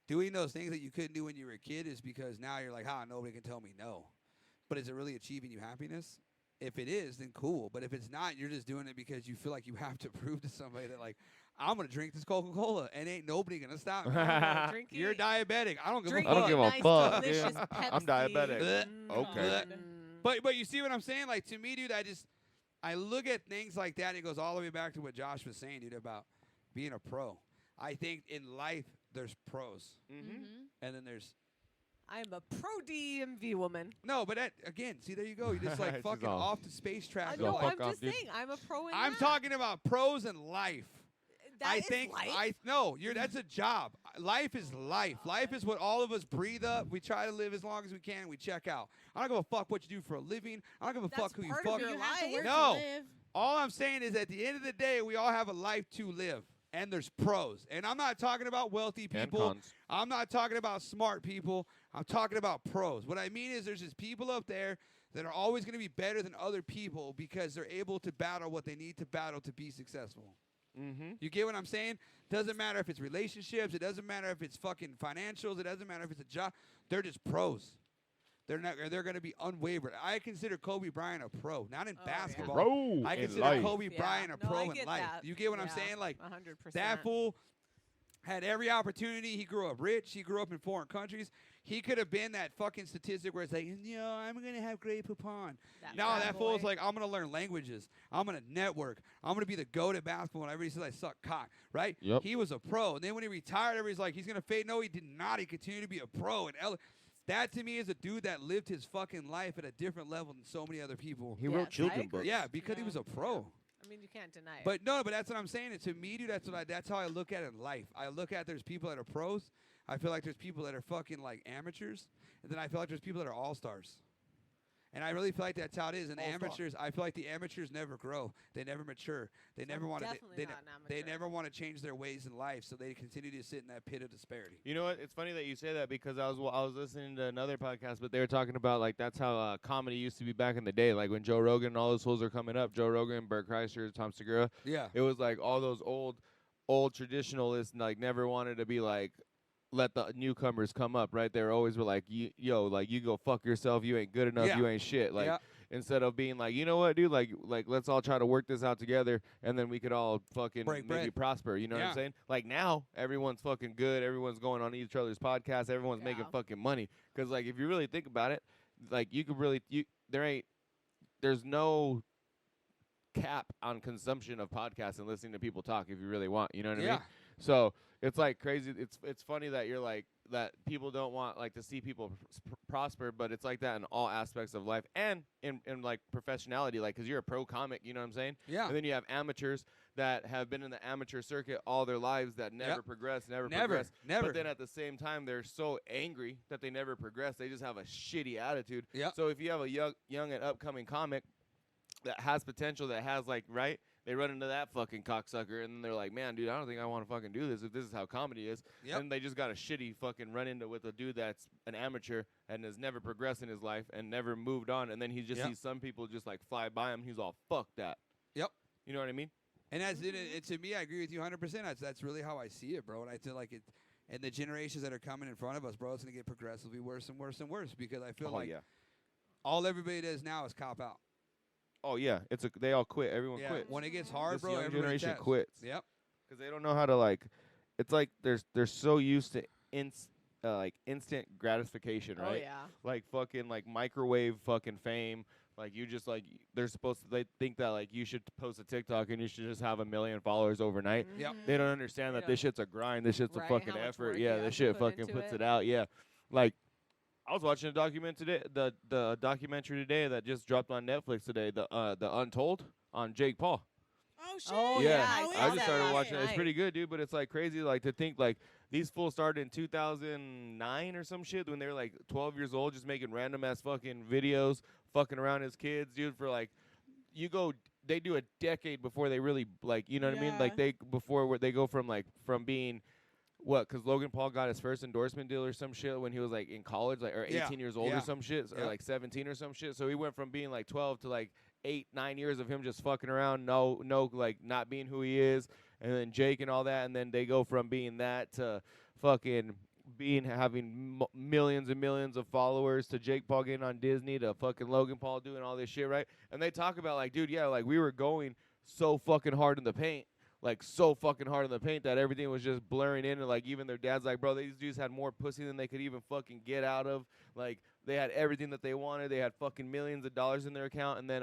doing those things that you couldn't do when you were a kid is because now you're like, nobody can tell me no. But is it really achieving you happiness? If it is, then cool. But if it's not, you're just doing it because you feel like you have to prove to somebody that like I'm gonna drink this Coca-Cola and ain't nobody gonna stop me. Drink You're it. diabetic. I don't give a Drink fuck. I don't give a nice, fuck, delicious dude. I'm Pepsi. diabetic. Blech. Okay. But you see what I'm saying? Like to me, dude, I look at things like that. And it goes all the way back to what Josh was saying, dude, about being a pro. I think in life there's pros, Mm-hmm. and then there's I'm a pro DMV woman. no. But that, again, see there you go. You're just like She's fucking all- off the space track. Go No, of fuck life. I'm off, just dude. saying I'm a pro in I'm that. talking about pros in life. That I is think life? that's a job. Life is life. Life is what all of us breathe up. We try to live as long as we can. We check out. I don't give a fuck what you do for a living. I don't give a That's fuck who you part of fuck. your You have to life. work No. to live. All I'm saying is at the end of the day, we all have a life to live. And there's pros. And I'm not talking about wealthy And people. cons. I'm not talking about smart people. I'm talking about pros. What I mean is there's just people up there that are always going to be better than other people because they're able to battle what they need to battle to be successful. Mm-hmm. You get what I'm saying? Doesn't matter if it's relationships. It doesn't matter if it's fucking financials. It doesn't matter if it's a job. They're just pros. They're going to be unwavered. I consider Kobe Bryant a pro, not in Oh, yeah. basketball. Bro, I in consider life. Kobe Yeah. Bryant a No, pro I in get life. that. You get what I'm Yeah. saying? Like 100%. that fool had every opportunity. He grew up rich. He grew up in foreign countries. He could have been that fucking statistic where it's like, I'm going to have Grey Poupon. No, bad that fool's boy. like, I'm going to learn languages. I'm going to network. I'm going to be the GOAT at basketball. And everybody says I suck cock, right? Yep. He was a pro. And then when he retired, everybody's like, he's going to fade. No, he did not. He continued to be a pro. And that to me is a dude that lived his fucking life at a different level than so many other people. He Yes, wrote I children agree. books. Yeah, because he No, was a yeah. pro. I mean, you can't deny it. But no, but that's what I'm saying. And to me, dude, that's how I look at it in life. I look at there's people that are pros. I feel like there's people that are fucking like amateurs, and then I feel like there's people that are all stars. And I really feel like that's how it is. And the All-star. amateurs, I feel like the amateurs never grow. They never mature. They never want to. definitely They, not an they amateur. never want to change their ways in life, so they continue to sit in that pit of disparity. You know what? It's funny that you say that because I was listening to another podcast, but they were talking about like that's how comedy used to be back in the day. Like when Joe Rogan and all those fools are coming up, Joe Rogan, Bert Kreischer, Tom Segura. Yeah. It was like all those old traditionalists like never wanted to be like let the newcomers come up, right? They were always were like, yo, like you go fuck yourself, you ain't good enough, Yeah. you ain't shit. Like Yeah. instead of being like, you know what, dude, like let's all try to work this out together and then we could all fucking Break maybe bread. prosper. You know what Yeah. I'm saying? Like now everyone's fucking good, everyone's going on each other's podcasts, everyone's making Yeah. fucking money. Because like if you really think about it, like you could really there's no cap on consumption of podcasts and listening to people talk if you really want. You know what I Yeah. mean? So it's like crazy. It's funny that you're like that. People don't want like to see people prosper, but it's like that in all aspects of life and in like professionality. Like, cause you're a pro comic, you know what I'm saying? Yeah. And then you have amateurs that have been in the amateur circuit all their lives that never Yep. progress, never Never. progress. Never. But then at the same time, they're so angry that they never progress. They just have a shitty attitude. Yep. So if you have a young and upcoming comic that has potential, that has like right. They run into that fucking cocksucker, and then they're like, "Man, dude, I don't think I want to fucking do this. If this is how comedy is," Yep. and they just got a shitty fucking run into with a dude that's an amateur and has never progressed in his life and never moved on, and then he just Yep. sees some people just like fly by him. He's all, "Fuck that." Yep. You know what I mean? And that's it. To me, I agree with you 100%. That's really how I see it, bro. And I feel like it. And the generations that are coming in front of us, bro, it's gonna get progressively worse and worse and worse because I feel Oh like yeah. all everybody does now is cop out. Oh yeah. They all quit. Everyone Yeah. quits. When it gets hard, This bro, young everybody generation taps. quits. Yep. Because they don't know how to like. It's like they're so used to like instant gratification, Oh right? yeah. Like fucking like microwave fucking fame. Like you just like they're supposed to. They think that like you should post a TikTok and you should just have 1 million followers overnight. Yep. They don't understand They that this shit's a grind. This shit's Right, a fucking how much effort. work you Yeah, have this to shit put fucking into puts it. it out. Yeah, like I was watching a document today. The documentary today that just dropped on Netflix today. The Untold on Jake Paul. Oh shit. Oh, Yeah, How I is I saw just that started last watching it. It's night. pretty good, dude. But it's like crazy, like to think like these fools started in 2009 or some shit when they were like 12 years old, just making random ass fucking videos, fucking around as kids, dude. For like, you go, they do a decade before they really like, you know what I mean? Like Yeah. they before where they go from like from being. What? Because Logan Paul got his first endorsement deal or some shit when he was like in college, like or Yeah, 18 years old yeah, or some shit, or yep. like 17 or some shit. So he went from being like 12 to like 8, 9 years of him just fucking around, no, like not being who he is, and then Jake and all that, and then they go from being that to fucking being having millions and millions of followers to Jake Paul getting on Disney to fucking Logan Paul doing all this shit, right? And they talk about like, dude, yeah, like we were going so fucking hard in the paint. Like so fucking hard in the paint that everything was just blurring in, and like even their dad's like, bro, these dudes had more pussy than they could even fucking get out of. Like they had everything that they wanted. They had fucking millions of dollars in their account, and then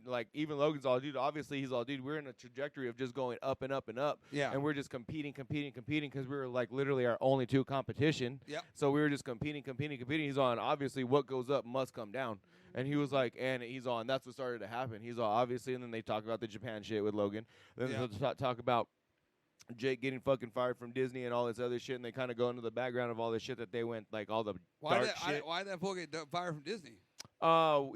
like even Logan's all, dude. Obviously he's all, dude. We're in a trajectory of just going up and up and up, Yeah. and we're just competing because we were like literally our only two competition. Yep. So we were just competing. He's on. Obviously, what goes up must come down. And he was like, and he's on. That's what started to happen. He's all obviously, and then they talk about the Japan shit with Logan. Then Yeah. they'll talk about Jake getting fucking fired from Disney and all this other shit, and they kind of go into the background of all this shit that they went like all the Why dark shit. why that fool get fired from Disney? So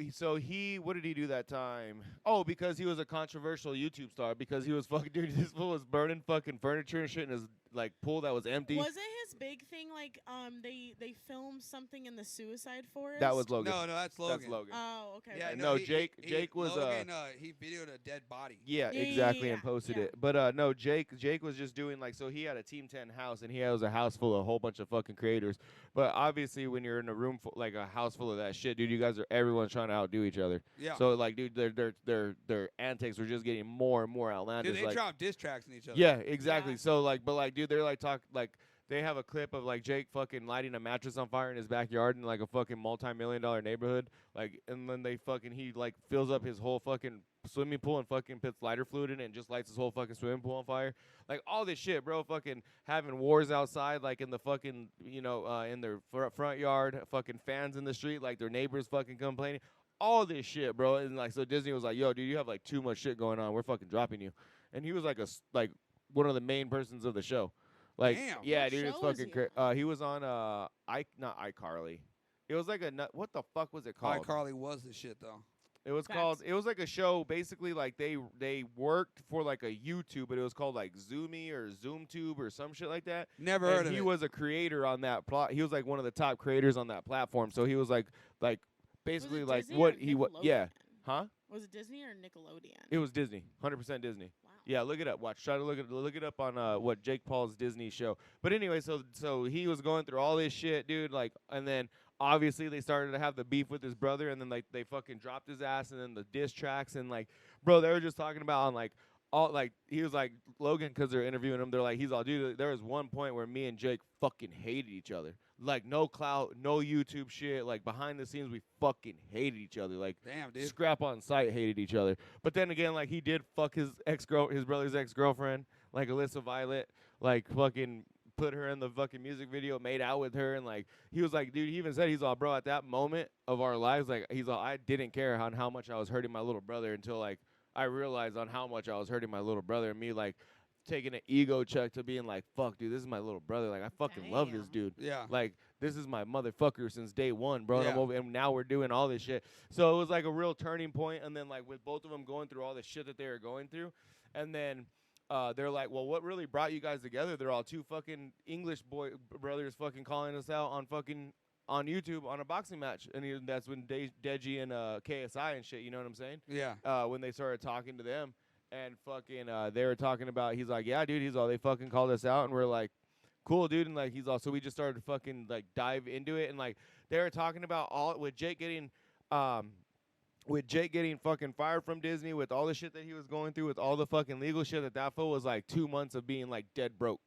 what did he do that time? Oh, because he was a controversial YouTube star. Because he was fucking, dude, this fool was burning fucking furniture and shit in his like pool that was empty. Wasn't his big thing like they filmed something in the suicide forest? That was Logan. No, that's Logan. That's Logan. Oh, okay. Yeah, right. no, he- Jake he- Jake was Logan, he videoed a dead body. Yeah, Yeah, exactly, yeah, and posted yeah. it. But no, Jake was just doing like, so he had a Team 10 house, and he has a house full of a whole bunch of fucking creators. But obviously, when you're in a room full, like a house full of that shit, dude, you guys are everyone's trying to outdo each other. Yeah. So like, dude, their antics were just getting more and more outlandish. Dude, they like, dropped diss tracks in each other. yeah, exactly. Yeah. So like, but like, dude, they're like they have a clip of like Jake fucking lighting a mattress on fire in his backyard in like a fucking multi-million-dollar neighborhood. Like, and then he like fills up his whole fucking swimming pool and fucking puts lighter fluid in it and just lights his whole fucking swimming pool on fire. Like all this shit, bro. Fucking having wars outside, like in the fucking, in their front yard. Fucking fans in the street, like their neighbors fucking complaining. All this shit, bro. And like, so Disney was like, yo, dude, you have like too much shit going on. We're fucking dropping you. And he was like one of the main persons of the show. Like, Damn. yeah, What dude, it's show was fucking he crazy. He was on not iCarly. It was like what the fuck was it called? iCarly was the shit though. It was Facts. called. It was like a show. Basically, like they worked for like a YouTube, but it was called like Zoomy or ZoomTube or some shit like that. Never And heard of he it. was a creator on that plot. He was like one of the top creators on that platform. So he was like Was basically it like Disney what or he was. Yeah, Nickelodeon? huh? Was it Disney or Nickelodeon? It was Disney. 100% Disney. Wow. Yeah, look it up. Watch. Try to look it up on what Jake Paul's Disney show. But anyway, so he was going through all this shit, dude. Like, and then obviously they started to have the beef with his brother, and then like they fucking dropped his ass, and then the diss tracks, and like, bro, they were just talking about on like all like he was like Logan because they're interviewing him. They're like, he's all, dude. There was one point where me and Jake fucking hated each other. Like no clout, no YouTube shit. Like behind the scenes, we fucking hated each other. Like Damn, dude. scrap on site hated each other. But then again, like he did fuck his brother's ex-girlfriend, like Alyssa Violet, like fucking put her in the fucking music video, made out with her, and like he was like, dude, he even said he's all, bro, at that moment of our lives, like he's all, I didn't care on how much I was hurting my little brother until like I realized on how much I was hurting my little brother, and me like taking an ego check to being like, fuck, dude, this is my little brother. Like I fucking love this Damn. dude. Yeah. Like, this is my motherfucker since day one, bro. And, I'm Yeah. over, and now we're doing all this shit. So it was like a real turning point. And then, like, with both of them going through all the shit that they were going through. And then they're like, well, what really brought you guys together? They're all two fucking English brothers fucking calling us out on YouTube on a boxing match. And that's when Deji and KSI and shit, you know what I'm saying? Yeah. When they started talking to them. And fucking, they were talking about, he's like, yeah, dude, he's all, they fucking called us out. And we're like, cool, dude. And like, he's all, so we just started to fucking like dive into it. And like, they were talking about all, with Jake getting fucking fired from Disney, with all the shit that he was going through, with all the fucking legal shit, that fool was like 2 months of being like dead broke.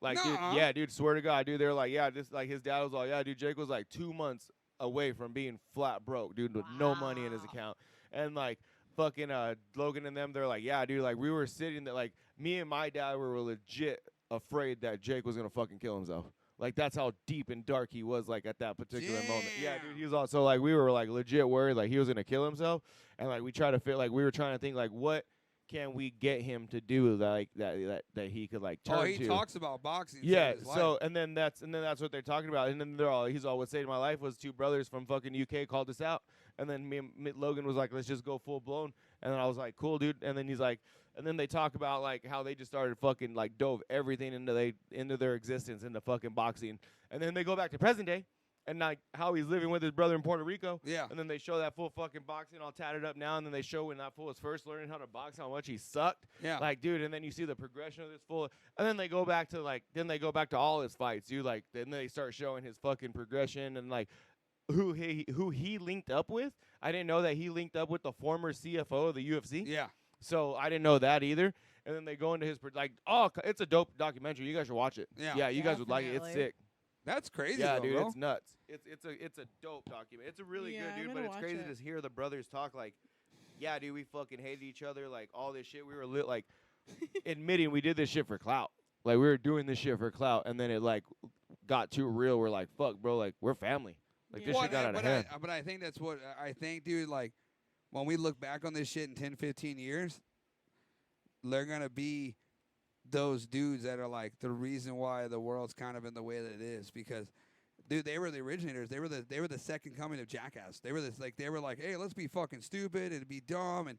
Like, dude, Nuh-uh. yeah, dude, swear to God, dude, they were like, yeah, this, like, his dad was all, yeah, dude, Jake was like 2 months away from being flat broke, dude, with no money in his Wow. account. And like, fucking Logan and them, they're like, yeah, dude, like we were sitting there, like me and my dad were legit afraid that Jake was gonna fucking kill himself. Like that's how deep and dark he was, like at that particular moment. Yeah, dude, he was also like, we were like legit worried like he was gonna kill himself, and like we were trying to think like what can we get him to do like that he could like turn Oh, he to. talks about boxing. Yeah, his so life. and then that's what they're talking about, and then he's all what saved my life was two brothers from fucking UK called us out, and then me and Logan was like, let's just go full blown, and then I was like, cool, dude, and then he's like, and then they talk about like how they just started fucking like dove everything into their existence into fucking boxing, and then they go back to present day, and like how he's living with his brother in Puerto Rico, Yeah. and then they show that full fucking boxing all tatted up now, and then they show when that fool was first learning how to box how much he sucked. Yeah. Like, dude, and then you see the progression of this fool, and then they go back to all his fights, dude. Like, then they start showing his fucking progression and like who he linked up with. I didn't know that he linked up with the former CFO of the UFC. Yeah. So I didn't know that either. And then they go into his it's a dope documentary. You guys should watch it. Yeah. Yeah, you guys would like it. It's Definitely. sick. That's crazy. Yeah, though, dude, bro. it's nuts. It's a dope document. It's a really Yeah, good I'm dude, gonna but it's watch crazy it. to hear the brothers talk like, yeah, dude, we fucking hated each other, like all this shit. We were like admitting we did this shit for clout. Like we were doing this shit for clout, and then it like got too real. We're like, fuck, bro, like we're family. Like this Yeah. shit got out of but hand. but I think that's what I think, dude. Like when we look back on this shit in 10, 15 years, they're gonna be those dudes that are like the reason why the world's kind of in the way that it is because. Dude, they were the originators. They were the second coming of Jackass. They were like, hey, let's be fucking stupid and be dumb and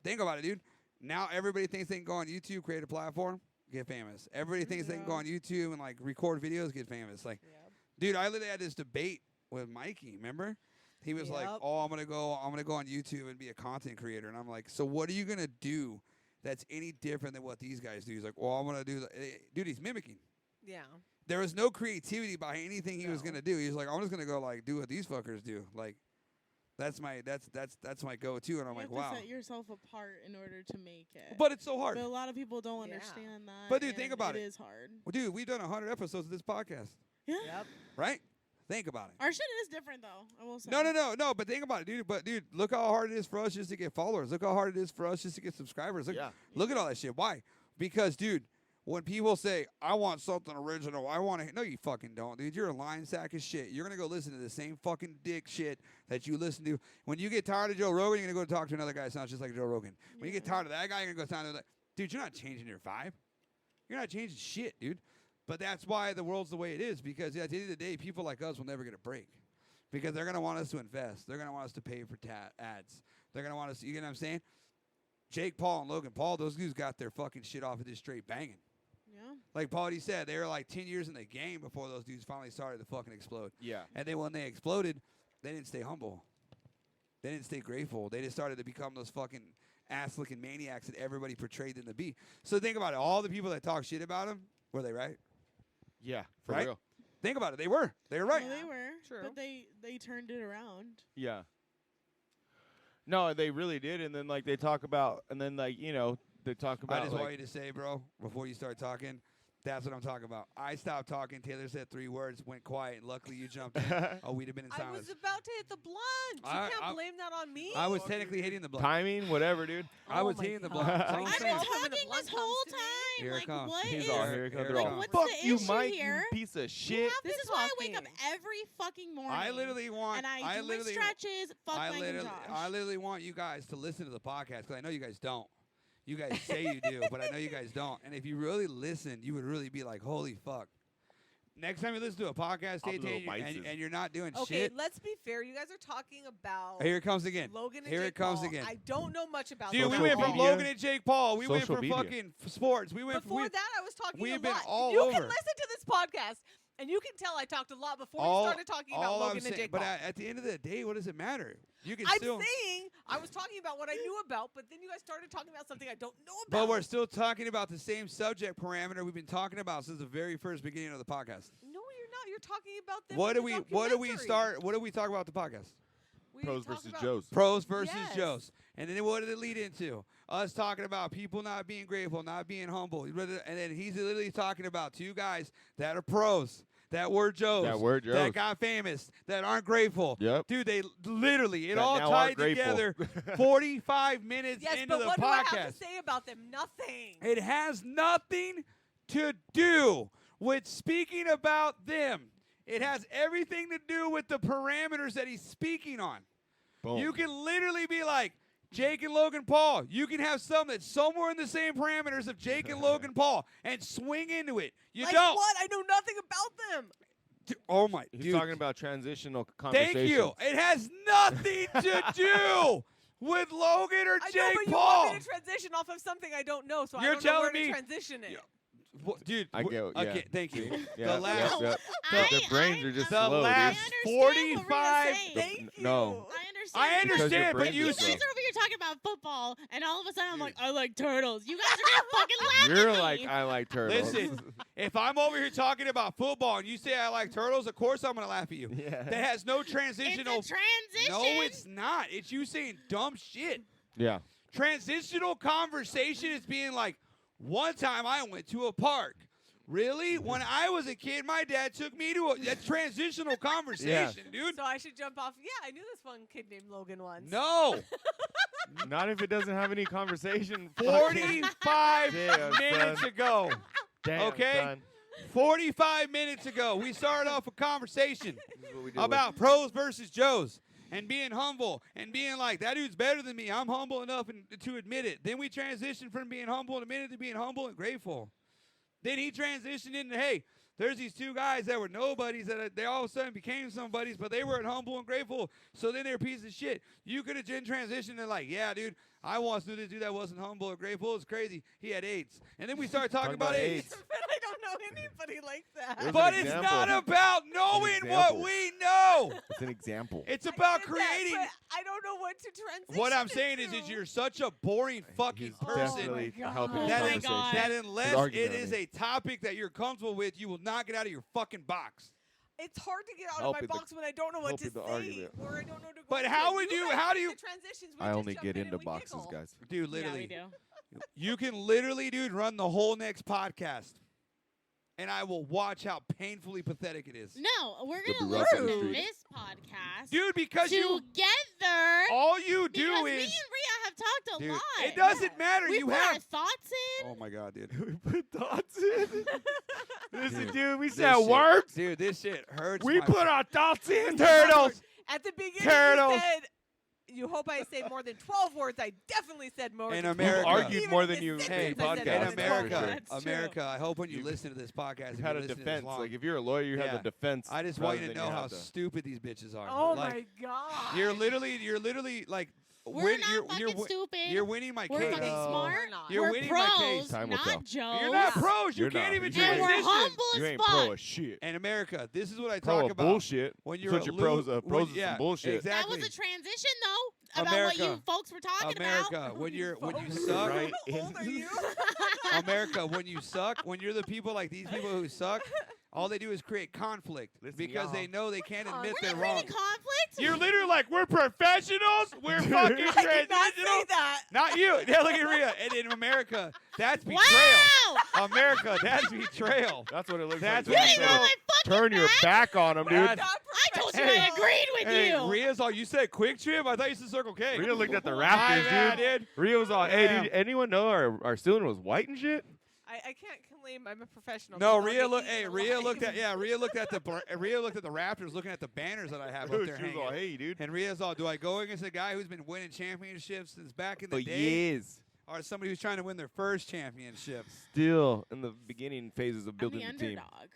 think about it, dude. Now everybody thinks they can go on YouTube, create a platform, get famous. Everybody thinks they can go on YouTube and like record videos, get famous. Like, Yep. dude, I literally had this debate with Mikey. Remember? He was like, Yep. "Oh, I'm gonna go on YouTube and be a content creator." And I'm like, "So what are you gonna do that's any different than what these guys do?" He's like, "Well, I'm gonna do." Dude, he's mimicking. Yeah. There was no creativity behind anything he was No. gonna do. He was like, "I'm just gonna go like do what these fuckers do." Like, that's my go-to. And I'm You like, have "Wow." to set yourself apart in order to make it. But it's so hard. But a lot of people don't Yeah. understand that. But dude, think and about it. It is hard. Well, dude, we've done 100 episodes of this podcast, Yeah. Yep. right? Think about it. Our shit is different though. I will say. No. But think about it, dude. But dude, look how hard it is for us just to get followers. Look how hard it is for us just to get subscribers. Look, Yeah. look at all that shit. Why? Because, dude, when people say, "I want something original," I want to. No, you fucking don't, dude. You're a lying sack of shit. You're gonna go listen to the same fucking dick shit that you listen to. When you get tired of Joe Rogan, you're gonna go talk to another guy that sounds just like Joe Rogan. When you get tired of that guy, you're gonna go sound like, dude. You're not changing your vibe. You're not changing shit, dude. But that's why the world's the way it is. Because at the end of the day, people like us will never get a break. Because they're gonna want us to invest. They're gonna want us to pay for ads. They're gonna want us. You get what I'm saying? Jake Paul and Logan Paul, those dudes got their fucking shit off of this straight banging. Yeah. Like Paulie said, they were like 10 years in the game before those dudes finally started to fucking explode. Yeah. And then when they exploded, they didn't stay humble. They didn't stay grateful. They just started to become those fucking ass-looking maniacs that everybody portrayed them to be. So think about it. All the people that talk shit about them, were they right? Yeah, for Right? real. Think about it. They were. They were right. Well, they were. True. But they turned it around. Yeah. No, they really did, and then like they talk about, and then like they talk about. I just like, want you to say, bro, before you start talking, that's what I'm talking about. I stopped talking. Taylor said 3 words, went quiet. Luckily, you jumped in. Oh, we'd have been in I silence. was about to hit the blunt. You I- can't I- blame that on me. I was technically hitting the blunt. timing, whatever, dude. I Oh was my hitting the God. blunt. That's all I've I'm I've been saying. been talking when the talking blunt this comes whole to me. time. Here it Like, comes. what He's is? all here. Here it They're all, comes. What's fuck the you, issue Mike, here? you piece of You shit. have- this Been is why I wake up talking. every fucking morning. I literally want. and I do my literally, stretches. Fuck I Mike literally, and Josh. I literally want you guys to listen to the podcast because I know you guys don't. You guys say you do, but I know you guys don't. And if you really listen, you would really be like, "Holy fuck!" Next time you listen to a podcast, I'll do Tay-Tay, little bites. and you're not doing Okay, shit. let's be fair. You guys are talking about Here it comes again. Logan and Here Jake it comes Paul. again. I don't know much about Dude, we Social went from media. Logan and Jake Paul. We went Social from media. fucking sports. We went Before from that, I was talking we've a been lot. all you over. can listen to this podcast, and you can tell I talked a lot before we started talking about all Logan I'm and saying, Jake but Paul. at the end of the day, what does it matter? You can I'm still. saying I was talking about what I knew about, but then you guys started talking about something I don't know about. But we're still talking about the same subject parameter we've been talking about since the very first beginning of the podcast. No, you're not. You're talking about them. What in do the we documentary. start? What do we talk about the podcast? We Pros talk versus about- Joes. Pros versus Yes. Joes. And then what did it lead into? Us talking about people not being grateful, not being humble. And then he's literally talking about 2 guys that are pros, that were Joes, that got famous, that aren't grateful. Yep. Dude, they literally, it That all now are tied grateful. together 45 minutes Yes, into but the what do I have podcast. to say about them? Nothing. It has nothing to do with speaking about them. It has everything to do with the parameters that he's speaking on. Boom. You can literally be like, Jake and Logan Paul. You can have something that's somewhere in the same parameters of Jake and Logan Paul and swing into it. You like don't. what? I know nothing about them. Oh my. He's dude. talking about transitional conversation. Thank you. It has nothing to do with Logan or I Jake know, but you Paul. want me to transition off of something I don't know, so You're I don't know where telling me- to transition it. Yeah. Dude, I get it, yeah. okay, thank you. Yeah, The last, yeah. Their brains are just the slow, last dude. 45. Thank you. No. I understand. I Because your understand, but brains you are You slow. guys are over here talking about football, and all of a sudden I'm like, I like turtles. You guys are gonna fucking laugh You're at me. like, I like turtles. listen. If I'm over here talking about football and you say I like turtles, of course I'm gonna laugh at you. Yeah. That has no It's transitional. a transition. No, it's not. It's you saying dumb shit. Yeah. Transitional conversation is being like, one time I went to a park. Really? When I was a kid, my dad took me to a transitional conversation, dude. So I should jump off. Yeah, I knew this one kid named Logan once. No. Not if it doesn't have any conversation. 45 Damn, minutes son. ago. Damn, Okay. son. 45 minutes ago, we started off a conversation This is what we do about pros versus Joes and being humble and being like, that dude's better than me. I'm humble enough to admit it. Then we transitioned from being humble in a minute to being humble and grateful. Then he transitioned into, hey, there's these two guys that were nobodies that they all of a sudden became somebodies, but they weren't humble and grateful. So then they're a piece of shit. You could have then transitioned to like, yeah, dude, I once knew this dude that wasn't humble or grateful. It's crazy. He had AIDS. And then we started talking about AIDS. But I don't know anybody like that. There's But an it's example. not about knowing what example. we know. It's an example. It's I about get that, creating. but I don't know what to transition. What I'm it saying is to. you're such a boring fucking He's person definitely God. helping Oh the that, my conversation. God. that unless He's it arguing is with a topic that you're comfortable with, you will not get out of your fucking box. It's hard to get out Help of my it the- box when I don't know what help to it the say argument. or I don't know to go. But to. how would you- guys how do do you- the transitions? We I just only jump get in and into we boxes, giggle. guys. Dude, Yeah, literally. we do. You can literally, dude, run the whole next podcast. And I will watch how painfully pathetic it is. No, we're Could gonna be rough in the listen to streets. this podcast Dude, because you together. all you because do me and is Rhea have talked a dude, lot. it doesn't matter. We You put our have thoughts in. Oh my god, dude. We put thoughts in. Listen, dude, we This said shit- words. Dude, this shit hurts. We my- put our thoughts in. turtles. At the beginning, Turtles. you said, "You hope I say more than 12 words." I definitely said more. In than America. 12. You've argued Even more in than this you sentence, in I said in more podcast. than 12 America, words. That's true. America, I hope when you You- listen to this podcast, You if had you're a listening this defense. long, Like if you're a lawyer, you Yeah. have the defense. I just want rather you to than know how have the- stupid these bitches are. Oh like, my god! You're literally like We're not fucking stupid. You're winning my We're case. fucking No. smart. We're not. You're We're winning pros, my case. Time will tell. not Joes. You're not Yeah. pros. You You're can't not. even You ain't- And we're transition. humble You as ain't fuck. pro as shit. In America, this is what I Pro talk of about. bullshit. When That's you're what a your pros lo- are. Pros when- is yeah, some bullshit. Exactly. That was a transition, though, about America. what you folks were talking America, about. when you Folks. suck, Right. How old are you? America, when you suck, when you're the people like these people who suck, all they do is create conflict Listen, because y'all. they know they can't admit We're they're not wrong. creating conflict. You're literally like, we're professionals. We're fucking I did not say transitional. that. Not you. Yeah, look at Rhea. And in America, that's betrayal. Wow! America, that's betrayal. That's what it looks That's like. what You you ain't know. on my fucking Turn your back. back on them, dude. That's- Not I told you Hey. I agreed with Hey, you. Rhea's all, you said Quick Trip? I thought you said Circle K. Rhea looked at the My Raptors, bad, dude. dude. Rhea was all, hey, Yeah. did anyone know our ceiling was white and shit? I can't claim I'm a professional. No, because I'll Rhea get look. eaten Hey, alive. Rhea looked at the Raptors, looking at the banners that I have up She there was hanging. all, hey, dude. And Rhea's all, do I go against a guy who's been winning championships since back in the For day, years. or somebody who's trying to win their first championship? Still in the beginning phases of I'm building the the team. underdog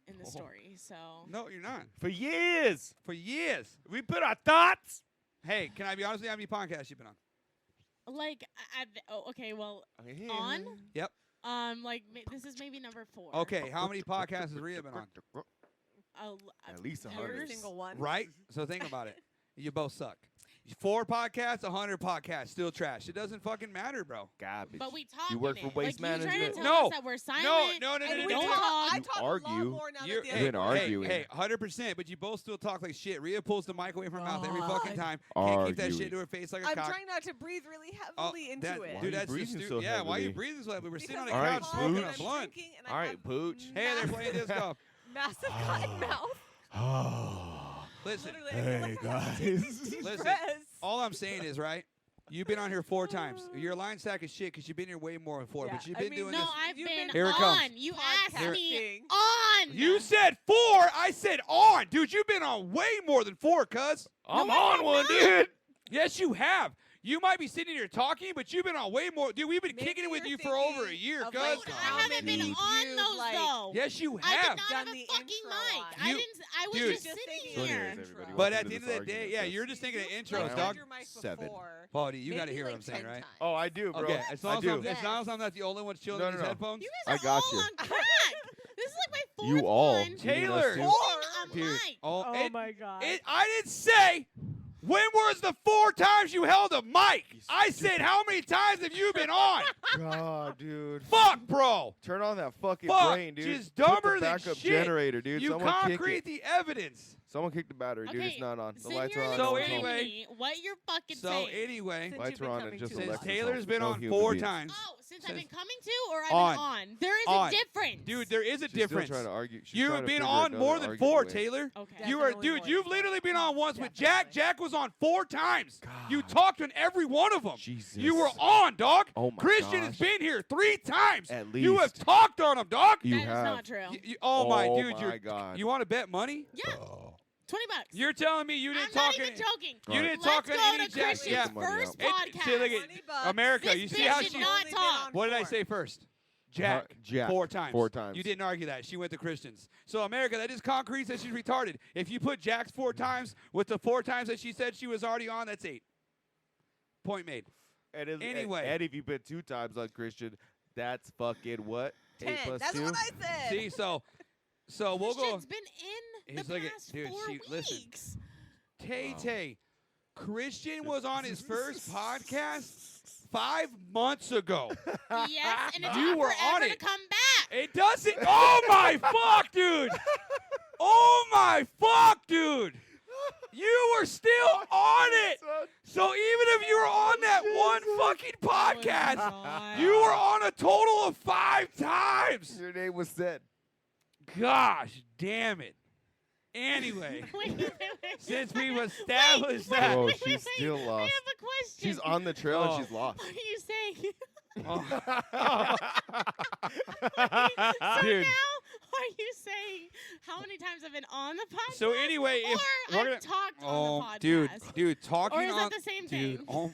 in the story, so. No, you're not. For years. For years. We put our thoughts. Hey, can I be honest with you? How many podcasts you been on? Like, okay, well, on? Yep. Like this is maybe number 4. Okay, how many podcasts has Rhea been on? At least Every 100. single one. Right? So think about it. You both suck. 4 podcasts, 100 podcasts, still trash. It doesn't fucking matter, bro. Garbage. But we talk. You work in for it. waste like, You management? try to tell No. us that we're No, silent. no, and no, we no, don't no. talk. I You talk a argue. lot more now You're- that the You're other an one- arguing. Hey, 100%, but you both still talk like shit. Rhea pulls the mic away from her mouth every fucking God. time. Can't keep that Arguing. shit to her face like a I'm cock. trying not to breathe really Oh, heavily into that- it. Why are Dude, you that's breathing just so yeah. Why are you heavily? breathing so heavily? We're sitting on Because a All I'm right, couch hard smoking and a I'm blunt. drinking and All I right, have Pooch. Hey, they're playing disc golf. Massive cotton mouth. Listen, Literally, I feel like I have to take these deep Listen. breaths. all I'm saying is, right, you've been on here 4 times. Your line sack is shit because you've been here way more than 4, Yeah, but you've I been mean, doing No, this. I've You've been been Here it comes. on. You asked me Podcasting. on. You said 4. I said on. Dude, you've been on way more than 4, cuz. I'm No, I on have one, not. dude. Yes, you have. You might be sitting here talking, but you've been on way more. Dude, we've been Maybe kicking it with you're you for over a thinking year, of, cuz. like, Dude, how I haven't been many on you've, those like- though. Yes, you I did have. not Done have a the fucking intro mic. on. I You- didn't. I was dude. just Just sitting thinking So here. anyways, everybody, But But welcome at to the end of this the day, argument. yeah, you're just thinking of You've, intros, Round dog. Your mic 7. before, Paulie, you got to maybe, hear what like, I'm saying, 10 right? times. Oh, I do, bro. Okay, as long I do. as I'm not the only one chilling No, in these no, no. headphones. You I guys are got all you. on crack. This is like my fourth You all. one. You need us Taylor. to- Holding a Dude, mic. oh, my God. I didn't say when was the 4 times you held a mic. I said how many times have you been on? God, dude. Fuck, bro. Turn on that fucking Fuck, brain, dude. just Put dumber the than backup shit. generator, dude. You Someone kick concrete it. the evidence. Someone kick the battery, dude. It's Okay, not on. The sit lights here are on. and So no, explain it's anyway- to me what you're fucking So saying. anyway, Since Lights you've are been on and coming just to since Alexa's us. Taylor's been no on human 4 beings. times. Oh, since I've Says- been coming to or I've On. been on. There is On. a difference. Dude, there is a She's still difference. trying to argue. She's You've trying to been figure on another more than argument 4, away. Taylor. Okay. You are, Definitely dude. more You've than literally been on once with Jack. Definitely. Jack was on 4 times. You God. talked on every one of them. Jesus. You were on, dog. Oh my Christian gosh. has been here 3 times. At You have least. talked on him, dog. You That is have. not true. Oh my, Oh dude. my God. You want to bet money? Yeah, Oh. $20. You're telling me you I'm didn't not talk even any. joking. You Alright. didn't Let's talk go on any to Jack. Christian's Yeah. Get the money first out. podcast. See, look at $20. America. This You see bitch how did she? not talk. What did I say first? Jack. Jack. 4 times. 4 times. You didn't argue that. She went to Christians. So America, that just concrete that she's retarded. If you put Jack's 4 times with the 4 times that she said she was already on, that's 8. Point made. Anyway. and if you bet 2 times on Christian, that's fucking what? 8 10. plus That's 2? what I said. See, so we'll go. Christian's been in He's the like, past dude, 4 listen. weeks. Tay Tay, Christian was on his first podcast 5 months ago. Yes, and it took You him were forever on to it. come back. It doesn't. Oh my fuck, dude. Oh my fuck, dude. You were still on it. So even if you were on that one fucking podcast, you were on a total of 5 times. Your name was said. Gosh damn it. Anyway, Wait. since we've established that. Bro, she's still I lost. have a question. She's on the trail Oh. and she's lost. What are you saying? Oh, So dude. now, are you saying how many times I've been on the podcast? So anyway, if or we're I've gonna, talked on oh, the podcast. dude, talking Or is on, that the same dude, thing? oh,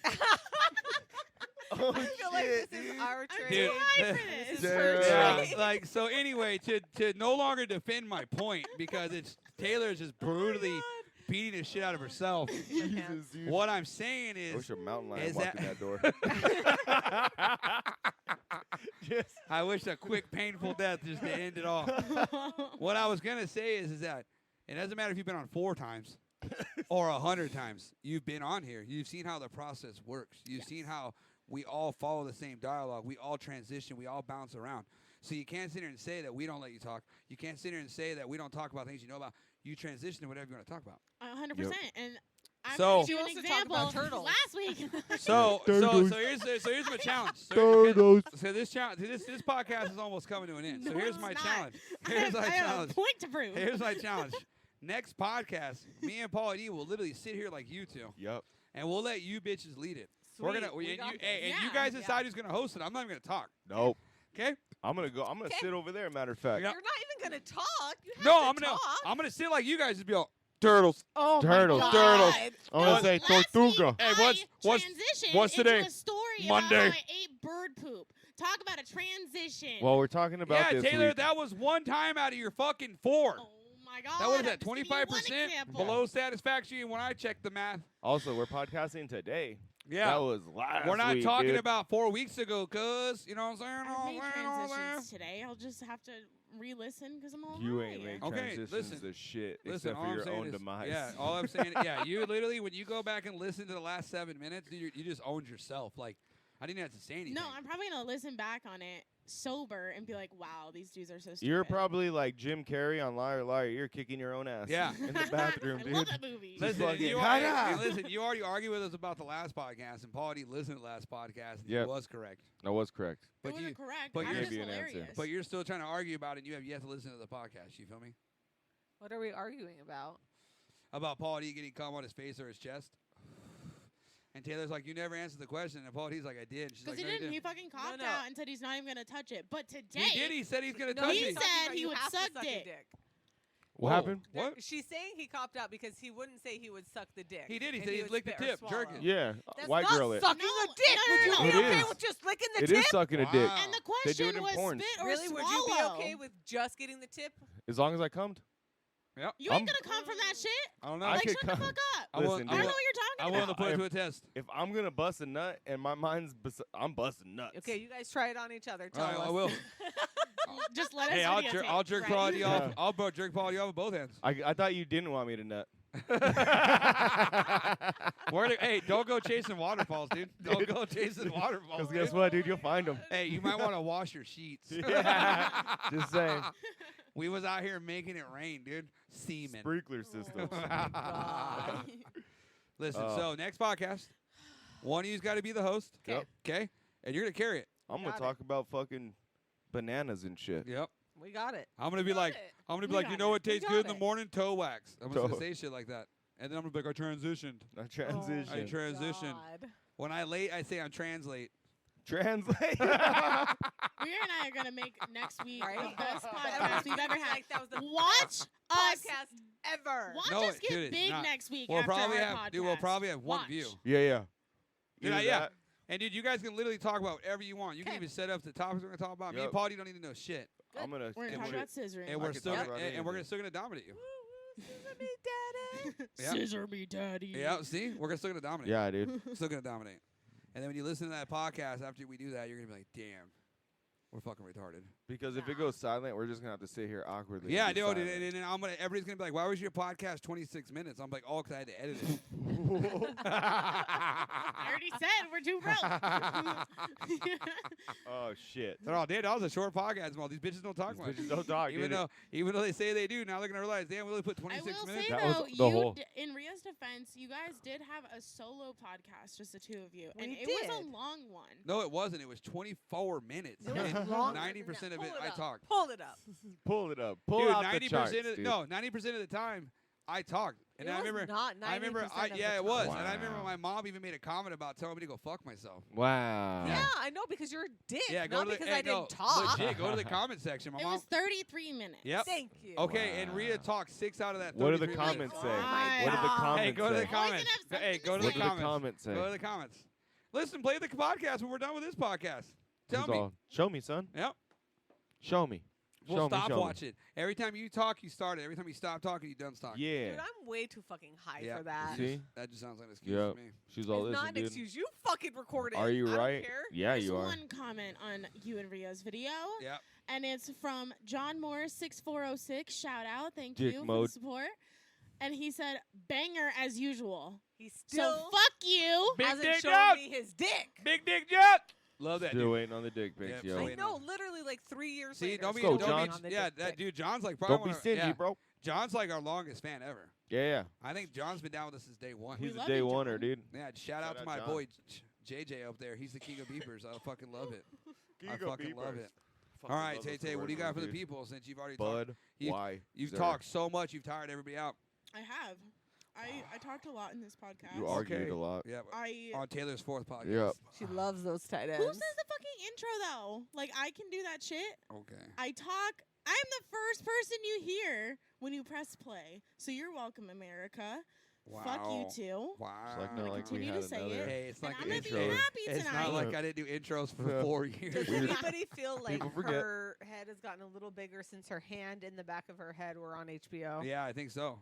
Oh, I feel like shit, this is dude. our I'm trade. Dude. too high for This this. is her Yeah. trade. yeah, like so. Anyway, to no longer defend my point because it's Taylor's just brutally beating the shit out of herself. Jesus, dude. What I'm saying I wish is, a mountain lion is walked in that- that door. Just I wish a quick, painful death just to end it all. What I was gonna say is that it doesn't matter if you've been on 4 times or 100 times. You've been on here. You've seen how the process works. You've seen how we all follow the same dialogue. We all transition. We all bounce around. So you can't sit here and say that we don't let you talk. You can't sit here and say that we don't talk about things you know about. You transition to whatever you want to talk about. 100%. And I'm So- gonna She do an wants to talk about example. turtles. Last week. So here's my challenge. So this challenge, this podcast is almost coming to an end. So No, here's it's my not. challenge. I Here's have, my I have challenge. a point to prove. Here's my challenge. Next podcast, me and Paul D will literally sit here like you two, Yep. and we'll let you bitches lead it. We're Sweet, gonna, we and got you, this. and you Yeah. guys decide who's gonna host it. I'm not even gonna talk. Nope. Okay? I'm gonna go. I'm gonna Okay. sit over there. Matter of fact. Yeah. You're not even gonna talk. You have No, to I'm gonna, talk. I'm gonna sit like you guys and be all turtles. Oh Turtles, my turtles. God. I'm gonna What? say Last tortuga. week, Hey, I what's transitioned today? into a story Monday. about how I ate bird poop. Talk about a transition. Well, we're talking about Yeah, this Taylor, week. that was one time out of your fucking 4. Oh my God. That was I'm at just giving you one 25% example. below satisfactory when I checked the math. Also, we're podcasting today. Yeah. That was last We're not week, talking dude. about 4 weeks ago, cuz, you know what I'm saying? I made All that. transitions today. I'll just have to re-listen because I'm all You high. ain't make Okay, transitions listen. to shit Listen, except all for I'm your saying own is, demise. yeah, all I'm saying, yeah, you literally, when you go back and listen to the last 7 minutes, you just owned yourself. Like, I didn't have to say anything. No, I'm probably going to listen back on it sober and be like, wow, these dudes are so stupid. You're probably like Jim Carrey on Liar Liar. You're kicking your own ass. Yeah. In the bathroom, I dude. love that movie. Just Listen, fucking, you "Hi-da." already, listen, you already argued with us about the last podcast, and Paul already listened to the last podcast, and Yep. he was correct. That was correct. It But wasn't you, correct. but I'm you just gave you an answer. hilarious. but you're still trying to argue about it, and you have yet to listen to the podcast. You feel me? What are we arguing about? About Paul D getting cum on his face or his chest. And Taylor's like, you never answered the question. And Paul D's like, I did. And she's Because like, he no, didn't. you He fucking copped no. out and said he's not even going to touch it. But today, He did. He said he's going to No, touch he he's it. talking said about he you would have to suck suck a dick. dick. What happened? What? She's saying he copped out because he wouldn't say he would suck the dick. He did. He and said he'd would lick the spit or tip, jerk swallow. it. Yeah, That's white not girl it. sucking No, a dick. no, Would you no, be no. It okay is. with just licking the It tip? is sucking a dick. Wow. And the They do question it in was porn. spit or Really? swallow. Would you be okay with just getting the tip? As long as I cummed. Yep. You ain't I'm- gonna come from that shit. I don't know. I Like, could shut the come. fuck up. I won't- Listen, I don't dude, know what you're talking I'm about. willing to put it If- to a test. if I'm gonna bust a nut and my mind's, I'm busting nuts. Okay, you guys try it on each other. All Tell right, us. I will. Just let us Hey, I'll videotape, jerk right? quality off. Yeah. I'll jerk quality off with both hands. I thought you didn't want me to nut. Hey, don't go chasing waterfalls, dude. Don't go chasing waterfalls. Because guess what, dude? You'll find them. Hey, you might want to wash your sheets. Yeah, just saying. We was out here making it rain, dude. Semen. Sprinkler system. God. Listen, so next podcast, one of you's got to be the host. 'Kay. Yep. Okay? And you're going to carry it. I'm gonna Got it. talk about fucking bananas and shit. Yep. We got it. I'm going to be got like, it. I'm going to be We like, got you know it. what We tastes got good in the it. morning? Toe wax. I'm just going Toe. to say shit like that. And then I'm going to be like, I transitioned. I transition. I transitioned. God. When I late, I say I'm translate. Translate. We and I are gonna make next week Right? the best That podcast was we've ever had. like that was the Watch best us. podcast ever. Watch No, us get dude, it's big not. next week We'll after probably our have, podcast. dude, we'll probably have one Watch. view. Yeah. Dude, Either yeah. that- And dude, you guys can literally talk about whatever you want. You can Okay. even set up the topics we're gonna talk about. Me Yep. and Paul, you don't need to know shit. I'm gonna. We're And gonna talk we're- about scissoring. And I we're can still talk gonna, about and we're anything. still gonna dominate you. Scissor me, daddy. Yeah. Scissor me, daddy. Yeah, see, we're still gonna dominate. Yeah, dude. Still gonna dominate. And then when you listen to that podcast after we do that, you're gonna be like, damn, we're fucking retarded. Because if it goes silent, we're just gonna have to sit here awkwardly. Yeah, and be dude. And, silent. and I'm gonna. Everybody's gonna be like, why was your podcast 26 minutes? I'm like, oh, 'cause I had to edit it. I already said we're too broke. Oh shit. They're all, dude, that was a short podcast. Well, these bitches don't talk much. Bitches don't talk, even dude. though they say they do, now they're gonna realize, damn, we only put I 26 will minutes. say That was though, the whole- in Ria's defense, you guys did have a solo podcast, just the two of you, We and it was did. a long one. No, it wasn't. It was 24 minutes. It was and longer 90% than of that. it, Pull I up. talked. Pull it up. Pull it up. Pull Dude, out the 90% charts, of dude. no, 90% of the time, I talked. And It I was remember, not 90% I remember, of the yeah, it time. was. And I remember Wow. my mom even made a comment about telling me to go fuck myself. Wow. Yeah, I know because you're a dick. Yeah, go not to the, because hey, I no, didn't talk. legit, go to the comment section. My It mom. was 33 minutes. Yep. Thank you. Okay, and Wow. Rhea talked 6 out of that. What do the 33 minutes. comments Oh say? my What do the God. comments Hey, go to the say? Always comments. gonna have Hey, something go to to the What do the comments. comments say? Go to the comments. Listen, play the podcast when we're done with this podcast. Tell Who's me. all, show me, son. Yep. Show me. We'll show me, stop show me. watching. Every time you talk, you start it. Every time you stop talking, you done talking. Yeah. Dude, I'm way too fucking high Yeah. for that. See? That just sounds like an excuse Yep. to me. She's all It's this, not an dude. excuse. You fucking recorded. Are you I right? Don't care. Yeah, There's you are. one comment on you and Ria's video, Yep. and it's from John Morris 6406. Shout out, thank Dick you for mode. the support. And he said, "Banger as usual." He still So fuck you. Big hasn't dick shown up. me his dick. Big dick jet. Love that, Still dude. waiting on the dick pics, Yeah, yo. I wait, know, no. literally like 3 years See, later. don't be, Go, don't John. be, on the yeah, dick that pic. dude, John's like probably Don't be one of- stingy, yeah, bro. John's like our longest fan ever. Yeah, I think John's been down with us since day one. We He's a love day you, oneer, John. dude. Yeah, shout Shout out to out my John. boy JJ up there. He's the king of beepers. I fucking love it. I fucking love it. All right, Tay Tay, what do you got for the people since you've already talked? Bud, You- why? You've sir? talked so much, you've tired everybody out. I have. I talked a lot in this podcast. You argued Okay. a lot. Yeah, I on Taylor's 4th podcast. Yep. She loves those tight Who ends. says the fucking intro though? Like I can do that shit. Okay. I talk. I'm the first person you hear when you press play. So you're welcome, America. Wow. Fuck you too. Wow. It's like, I'm no, gonna like we continue had to say another. it. Hey, it's And like I'm an gonna be intro. happy It's tonight. not like I didn't do intros for Yeah. 4 years. Does anybody feel like People forget. her head has gotten a little bigger since her hand in the back of her head were on HBO? Yeah, I think so.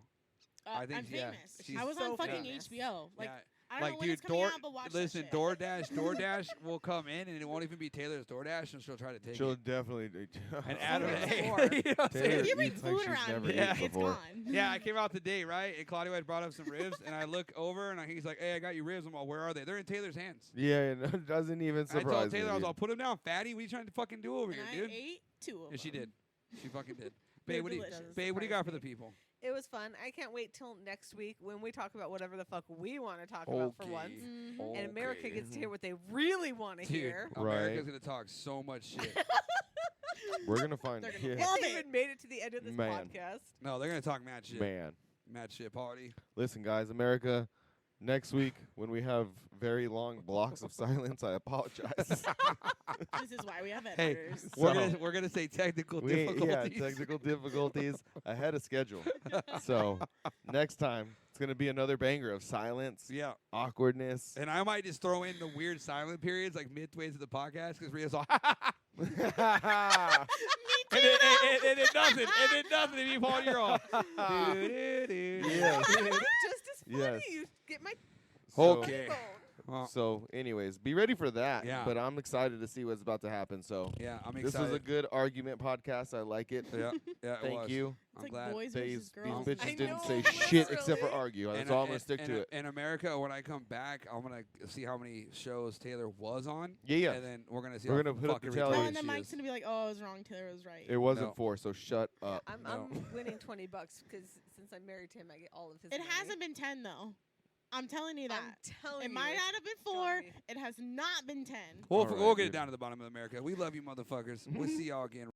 I think, I'm yeah, famous. she's I was so on fucking famous. HBO. Like yeah. I don't Like, know when dude, it's coming out, but watch listen, that shit. DoorDash will come in and it won't even be Taylor's DoorDash and she'll try to take She'll it. definitely. And Adam, Taylor's hey, four. you know what I'm Taylor saying? If you bring eats like food she's around never me, eaten it's before. gone. Yeah, I came out today, right? And Claudio had brought up some ribs, and I look over, and he's like, "Hey, I got you ribs." I'm all, "Where are they?" They're in Taylor's hands. Yeah, it doesn't even I surprise told Taylor, me. I was dude. all, "Put them down, fatty. What are you trying to fucking do over And here, I dude?" ate 2 of And she them. did. She fucking did. They're Babe, what do you, delicious. babe, what do you got for the Surprised me. people? It was fun. I can't wait till next week when we talk about whatever the fuck we want to talk about for Okay. once. Mhm. And America Okay. gets to hear what they really want to Dude, hear. America's Right. gonna talk so much shit. We're gonna find. They're gonna Yeah. We love haven't it. even made it to the end of this Man. podcast. No, they're gonna talk mad shit. Man, Mad shit party. listen, guys, America, Next week, when we have very long blocks of silence, I apologize. This is why we have Hey, editors. we're gonna say technical Yeah, difficulties. technical difficulties ahead of schedule. So next time, it's going to be another banger of silence, Yeah. awkwardness. And I might just throw in the weird silent periods like midway to the podcast because Rhea's all, and it doesn't. And it doesn't. And you fall, you're all. Yes. Just as funny. Yes. You get my Okay. bone. Well, So, anyways, be ready for that. Yeah. But I'm excited to see what's about to happen. So, yeah, I'm this excited. was a good argument podcast. I like it. Yeah, it Thank was. you. It's I'm like glad. boys These versus girls. bitches I didn't know, say shit except for literally. argue. That's all I'm going to stick to it. In America, when I come back, I'm gonna see how many shows Taylor was on. Yeah. And then we're gonna see. We're how gonna put up fucking the tally. Oh, retarded and then she Mike's is. gonna be like, "Oh, I was wrong. Taylor was right." It wasn't No. 4, so shut up. I'm winning $20 because since I'm married to him, I get all of his. It money. hasn't been 10 though. I'm telling you that. I'm telling It you. might it's not have been gotta 4. be. It has not been 10. We'll All right, get it dude. down to the bottom of America. We love you, motherfuckers. We'll see y'all again.